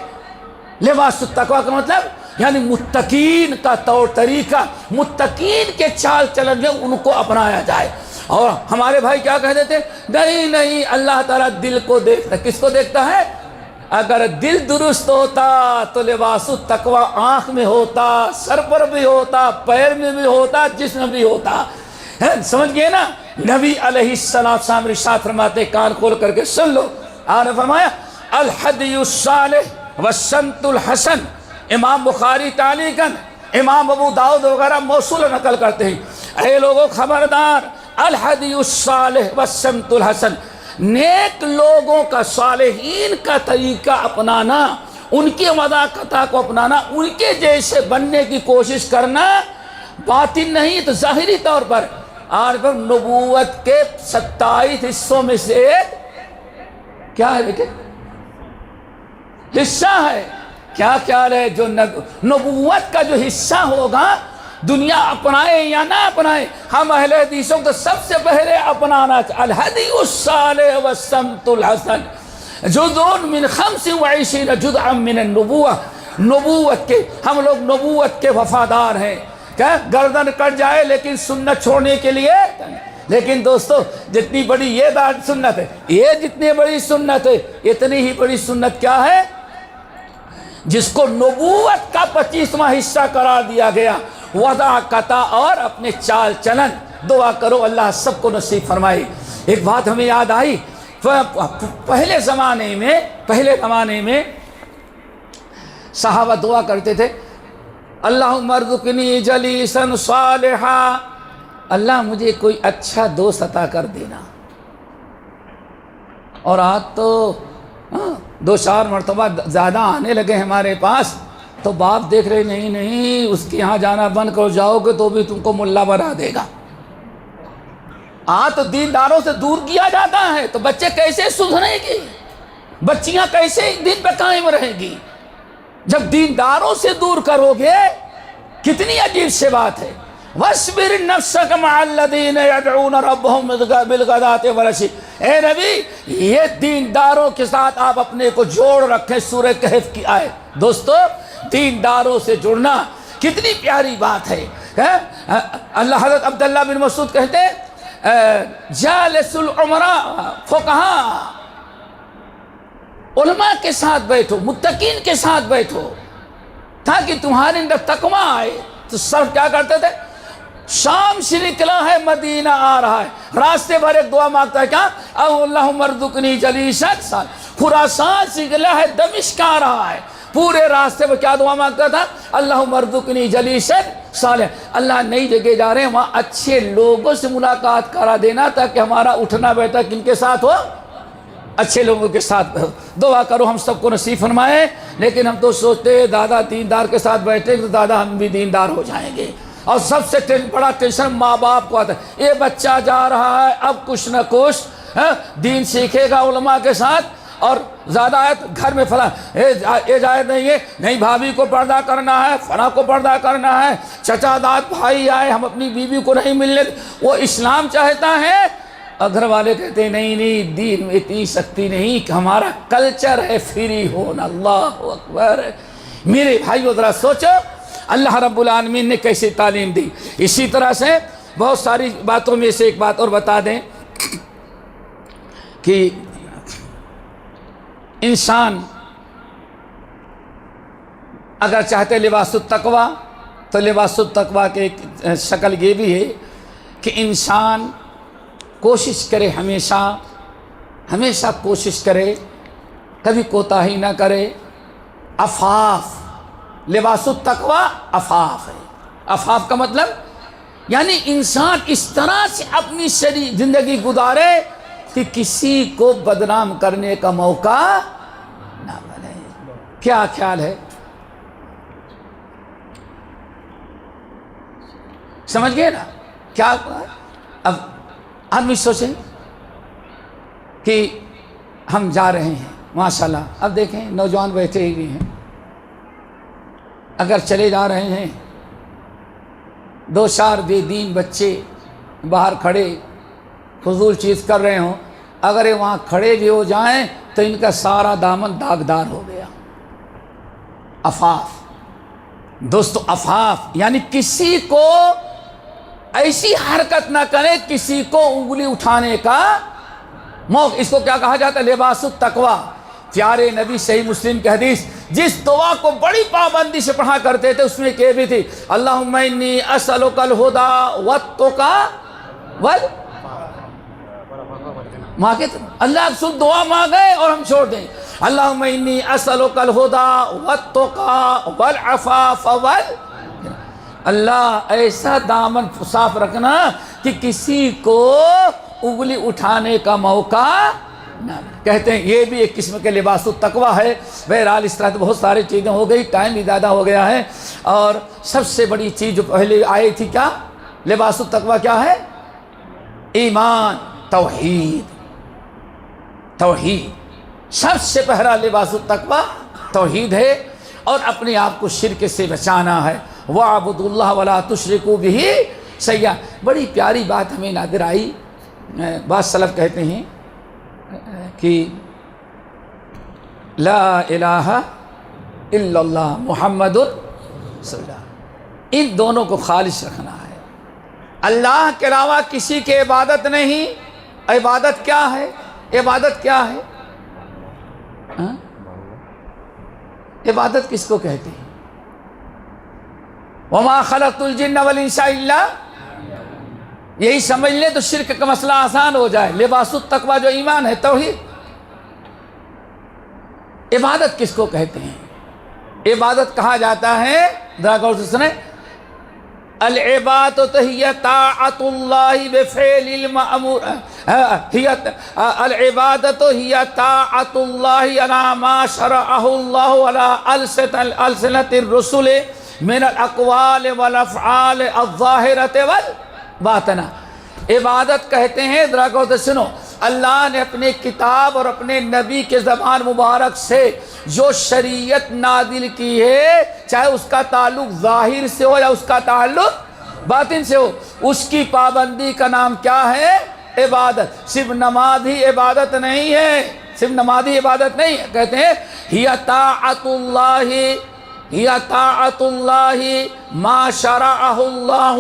لباس التقوی کا مطلب؟ یعنی متقین کا طور طریقہ، متقین کے چال چلن میں ان کو اپنایا جائے. اور ہمارے بھائی کیا کہتے تھے؟ نہیں اللہ تعالیٰ دل کو دیکھتا. کس کو دیکھتا ہے؟ اگر دل درست ہوتا تو لباس التقوی آنکھ میں ہوتا، سر پر بھی ہوتا، پیر میں بھی ہوتا، جسم میں بھی ہوتا. سمجھ گئے نا؟ نبی علیہ السلام ارشاد فرماتے، کان کھول کر کے سن لو. آپ نے فرمایا الحدی الصالح والسمت الحسن. امام بخاری تعلیقاً، امام ابو داؤد وغیرہ موصول نقل کرتے ہیں. اے لوگوں خبردار، الحدی الصالح والسمت الحسن. نیک لوگوں کا، صالحین کا طریقہ اپنانا، ان کی وضاقتہ کو اپنانا، ان کے جیسے بننے کی کوشش کرنا، باطن نہیں تو ظاہری طور پر. آج پر نبوت کے 27 حصوں میں سے کیا ہے بیٹے؟ حصہ ہے. کیا خیال ہے جو نبوت کا جو حصہ ہوگا دنیا اپنائے یا نہ اپنائے، ہم اہل حدیثوں کو سب سے پہلے اپنانا چاہیے. الہدی الصالح والسمت الحسن جزء من 25 جزءا من النبوہ. نبوت کے، ہم لوگ نبوت کے وفادار ہیں. کیا گردن کٹ جائے لیکن سنت چھوڑنے کے لیے. لیکن دوستو جتنی بڑی یہ سنت ہے، یہ جتنی بڑی سنت ہے، اتنی ہی بڑی سنت کیا ہے؟ جس کو نبوت کا 25واں حصہ قرار دیا گیا، وضاقتہ اور اپنے چال چلن. دعا کرو اللہ سب کو نصیب فرمائے. ایک بات ہمیں یاد آئی، پہلے زمانے میں صحابہ دعا کرتے تھے اللہم ارزقنی جلیسا صالحا. اللہ مجھے کوئی اچھا دوست عطا کر دینا. اور آج تو 2-4 مرتبہ زیادہ آنے لگے ہمارے پاس. تو باپ دیکھ رہے نہیں نہیں اس کے یہاں جانا بند کرو، جاؤ گے تو بھی تم کو ملا بنا دے گا۔ تو دینداروں سے دور کیا جاتا ہے تو بچے کیسے سدھریں گے، بچیاں کیسے دین پہ قائم رہیں گی؟ جب دینداروں سے دور کرو گے، کتنی عجیب سے بات ہے۔ وَاصْبِرْ نَفْسَكَ مَعَ الَّذِينَ يَدْعُونَ رَبَّهُمْ بِالْغَدَاةِ وَالْعَشِيِّ۔ اے نبی، یہ دینداروں کے ساتھ آپ اپنے کو جوڑ رکھیں۔ سورہ کہف کی آیت۔ دوستو، دینداروں سے جڑنا کتنی پیاری بات ہے۔ اللہ حضرت عبداللہ بن مسعود کہتے ہیں جالس العمراء فقہاء، علماء کے ساتھ بیٹھو، متقین کے ساتھ بیٹھو تاکہ تمہارے اندر تقویٰ آئے۔ تو سب کیا کرتے تھے؟ شام سے نکلا ہے، مدینہ آ رہا ہے، راستے بھر ایک دعا مانگتا ہے، کیا؟ اللہم ارزقنی جلیسا صالحا۔ خراسان سے نکلا ہے، دمشق آ رہا ہے، پورے راستے میں کیا دعا مانگتا تھا؟ اللہم ارزقنی جلیسا صالحا۔ اللہ نئی جگہ جا رہے ہیں، وہاں اچھے لوگوں سے ملاقات کرا دینا تاکہ ہمارا اٹھنا بیٹھنا کن کے ساتھ ہو؟ اچھے لوگوں کے ساتھ دعا کرو، ہم سب کو نصیب فرمائے۔ لیکن ہم تو سوچتے ہیں دادا دیندار کے ساتھ بیٹھے تو دادا ہم بھی دیندار ہو جائیں گے، اور سب سے بڑا ٹینشن ماں باپ کو آتا ہے، یہ بچہ جا رہا ہے اب کچھ نہ کچھ دین سیکھے گا علماء کے ساتھ، اور زیادہ ہے تو گھر میں فلاں اجازت نہیں ہے، نہیں بھابھی کو پردہ کرنا ہے، فلاں کو پردہ کرنا ہے، چچا داد بھائی آئے ہم اپنی بیوی کو نہیں ملنے۔ وہ اسلام چاہتا ہے، اور گھر والے کہتے ہیں نہیں نہیں، دین میں اتنی سختی نہیں، کہ ہمارا کلچر ہے فری ہونا۔ اللہ اکبر۔ میرے بھائیو ذرا سوچو اللہ رب العالمین نے کیسے تعلیم دی۔ اسی طرح سے بہت ساری باتوں میں سے ایک بات اور بتا دیں کہ انسان اگر چاہتے لباس التقوی تو لباس التقوی کی ایک شکل یہ بھی ہے کہ انسان کوشش کرے، ہمیشہ کوشش کرے، کبھی کوتاہی نہ کرے۔ عفاف، لباس التقوی عفاف ہے۔ عفاف کا مطلب یعنی انسان اس طرح سے اپنی زندگی گزارے کہ کسی کو بدنام کرنے کا موقع نہ ملے۔ کیا خیال ہے؟ سمجھ گئے نا کیا؟ اب آدمی سوچیں کہ ہم جا رہے ہیں ماشاءاللہ، اب دیکھیں نوجوان بیٹھے ہوئے ہیں، اگر چلے جا رہے ہیں، دو چار بے دین بچے باہر کھڑے فضول چیز کر رہے ہوں، اگر یہ وہاں کھڑے بھی ہو جائیں تو ان کا سارا دامن داغدار ہو گیا۔ عفاف دوستو، عفاف یعنی کسی کو ایسی حرکت نہ کرے، کسی کو انگلی اٹھانے کا موقع۔ اس کو کیا کہا جاتا ہے؟ لباس التقوی۔ پیارے نبی صحیح مسلم کی حدیث جس دعا کو بڑی پابندی سے پڑھا کرتے تھے اس میں یہ بھی تھی، اللہم انی اسألک الہدی والتقی اللہ آپ سے دعا مانگے اور ہم چھوڑ دیں، اللہم انی اسألک الہدی والتقی والعفاف اللہ ایسا دامن صاف رکھنا کہ کسی کو انگلی اٹھانے کا موقع نہ۔ کہتے ہیں یہ بھی ایک قسم کے لباس التقوی ہے۔ بہرحال اس طرح تو بہت ساری چیزیں ہو گئی، ٹائم بھی زیادہ ہو گیا ہے، اور سب سے بڑی چیز جو پہلے آئی تھی کیا؟ لباس التقوی کیا ہے؟ ایمان، توحید۔ توحید سب سے پہلا لباس التقوی توحید ہے، اور اپنے آپ کو شرک سے بچانا ہے۔ وَاعْبُدُوا اللَّهَ وَلَا تُشْرِكُوا بِهِ شَيْئًا۔ بڑی پیاری بات ہمیں نظر آئی۔ بعض سلف کہتے ہیں کہ لا الہ الا اللہ محمد صلی اللہ، ان دونوں کو خالص رکھنا ہے۔ اللہ کے علاوہ کسی کی عبادت نہیں۔ عبادت کیا ہے؟ عبادت کیا ہے؟ عبادت کس کو کہتے ہیں؟ وما خلقت الجن والانس الا، یہی سمجھ لیں تو شرک کا مسئلہ آسان ہو جائے۔ لباس التقوی جو ایمان ہے، توحید۔ عبادت کس کو کہتے ہیں؟ عبادت کہا جاتا ہے، ذرا غور سے سنیں، العبادۃ ہی طاعۃ اللہ بفعل المأمور، العبادۃ ہی طاعۃ اللہ علی ما شرعہ اللہ علی السنۃ الرسل من الاقوال والافعال الظاہرۃ والباطنہ۔ عبادت کہتے ہیں، ذرا غور سے سنو، اللہ نے اپنے کتاب اور اپنے نبی کے زبان مبارک سے جو شریعت نازل کی ہے، چاہے اس کا تعلق ظاہر سے ہو یا اس کا تعلق باطن سے ہو، اس کی پابندی کا نام کیا ہے؟ عبادت۔ صرف نماز ہی عبادت نہیں ہے، صرف نماز ہی عبادت نہیں ہے، کہتے ہیں ہی طاعت اللہ، ہی طاعت اللہ ما شرعہ اللہ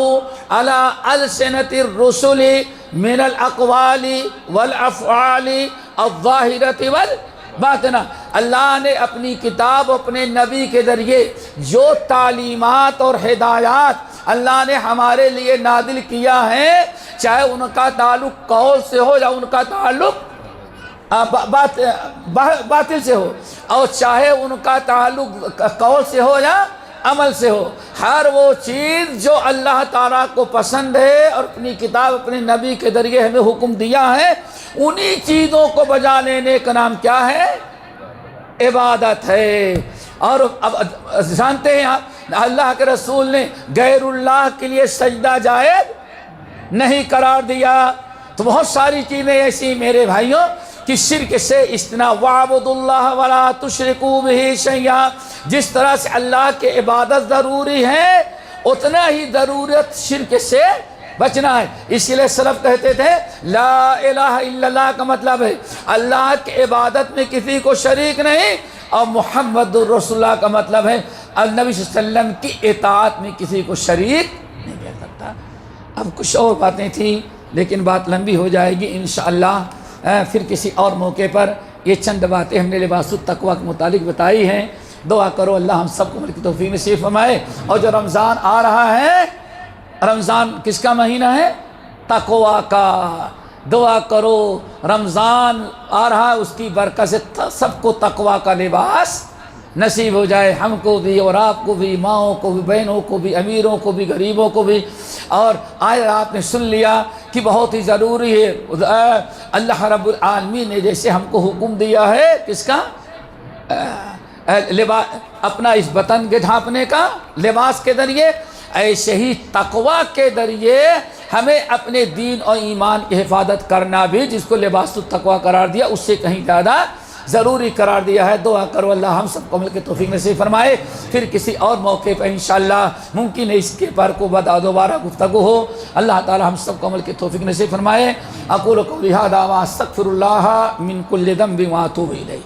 علی السنۃ الرسل من الاقوال والافعال الظاہرۃ والباطنہ۔ اللہ نے اپنی کتاب اپنے نبی کے ذریعے جو تعلیمات اور ہدایات اللہ نے ہمارے لیے نازل کیا ہے، چاہے ان کا تعلق قول سے ہو یا ان کا تعلق باطل سے ہو، اور چاہے ان کا تعلق قول سے ہو یا عمل سے ہو، ہر وہ چیز جو اللہ تعالیٰ کو پسند ہے اور اپنی کتاب اپنے نبی کے ذریعے ہمیں حکم دیا ہے، انہی چیزوں کو بجا لینے کا نام کیا ہے؟ عبادت ہے۔ اور اب جانتے ہیں آپ، اللہ کے رسول نے غیر اللہ کے لیے سجدہ جائز نہیں قرار دیا۔ تو بہت ساری چیزیں ایسی میرے بھائیوں کہ شرک سے اجتناب، وَاعْبُدُوا اللَّهَ وَلَا تُشْرِكُوا بِهِ شَيْئًا، جس طرح سے اللہ کی عبادت ضروری ہے، اتنا ہی ضرورت شرک سے بچنا ہے۔ اس لیے سلف کہتے تھے لا الہ الا اللہ کا مطلب ہے اللہ کی عبادت میں کسی کو شریک نہیں، اور محمد رسول اللہ کا مطلب ہے النبی صلی اللہ علیہ وسلم کی اطاعت میں کسی کو شریک نہیں کر سکتا۔ اب کچھ اور باتیں تھیں لیکن بات لمبی ہو جائے گی انشاءاللہ، پھر کسی اور موقع پر۔ یہ چند باتیں ہم نے لباس التقویٰ کے متعلق بتائی ہیں۔ دعا کرو اللہ ہم سب کو عمل کی توفیق نصیب فرمائے۔ اور جو رمضان آ رہا ہے، رمضان کس کا مہینہ ہے؟ تقویٰ کا۔ دعا کرو رمضان آ رہا ہے، اس کی برکت سے سب کو تقویٰ کا لباس نصیب ہو جائے، ہم کو بھی اور آپ کو بھی، ماؤں کو بھی، بہنوں کو بھی، امیروں کو بھی، غریبوں کو بھی۔ اور آج آپ نے سن لیا کہ بہت ہی ضروری ہے، اللہ رب العالمین نے جیسے ہم کو حکم دیا ہے کس کا؟ اپنا اس بدن کے ڈھانپنے کا لباس کے ذریعے، ایسے ہی تقویٰ کے ذریعے ہمیں اپنے دین اور ایمان کی حفاظت کرنا بھی، جس کو لباس التقویٰ قرار دیا، اس سے کہیں زیادہ ضروری قرار دیا ہے۔ دعا کرو اللہ ہم سب کو عمل کی توفیق نصیب فرمائے۔ پھر کسی اور موقع پر انشاءاللہ ممکن ہے اس کے پر کو دوبارہ گفتگو ہو۔ اللہ تعالی ہم سب کو عمل کی توفیق نصیب فرمائے۔ اقول قولی ھذا واستغفر اللہ من کل ذنب واتوب الیہ۔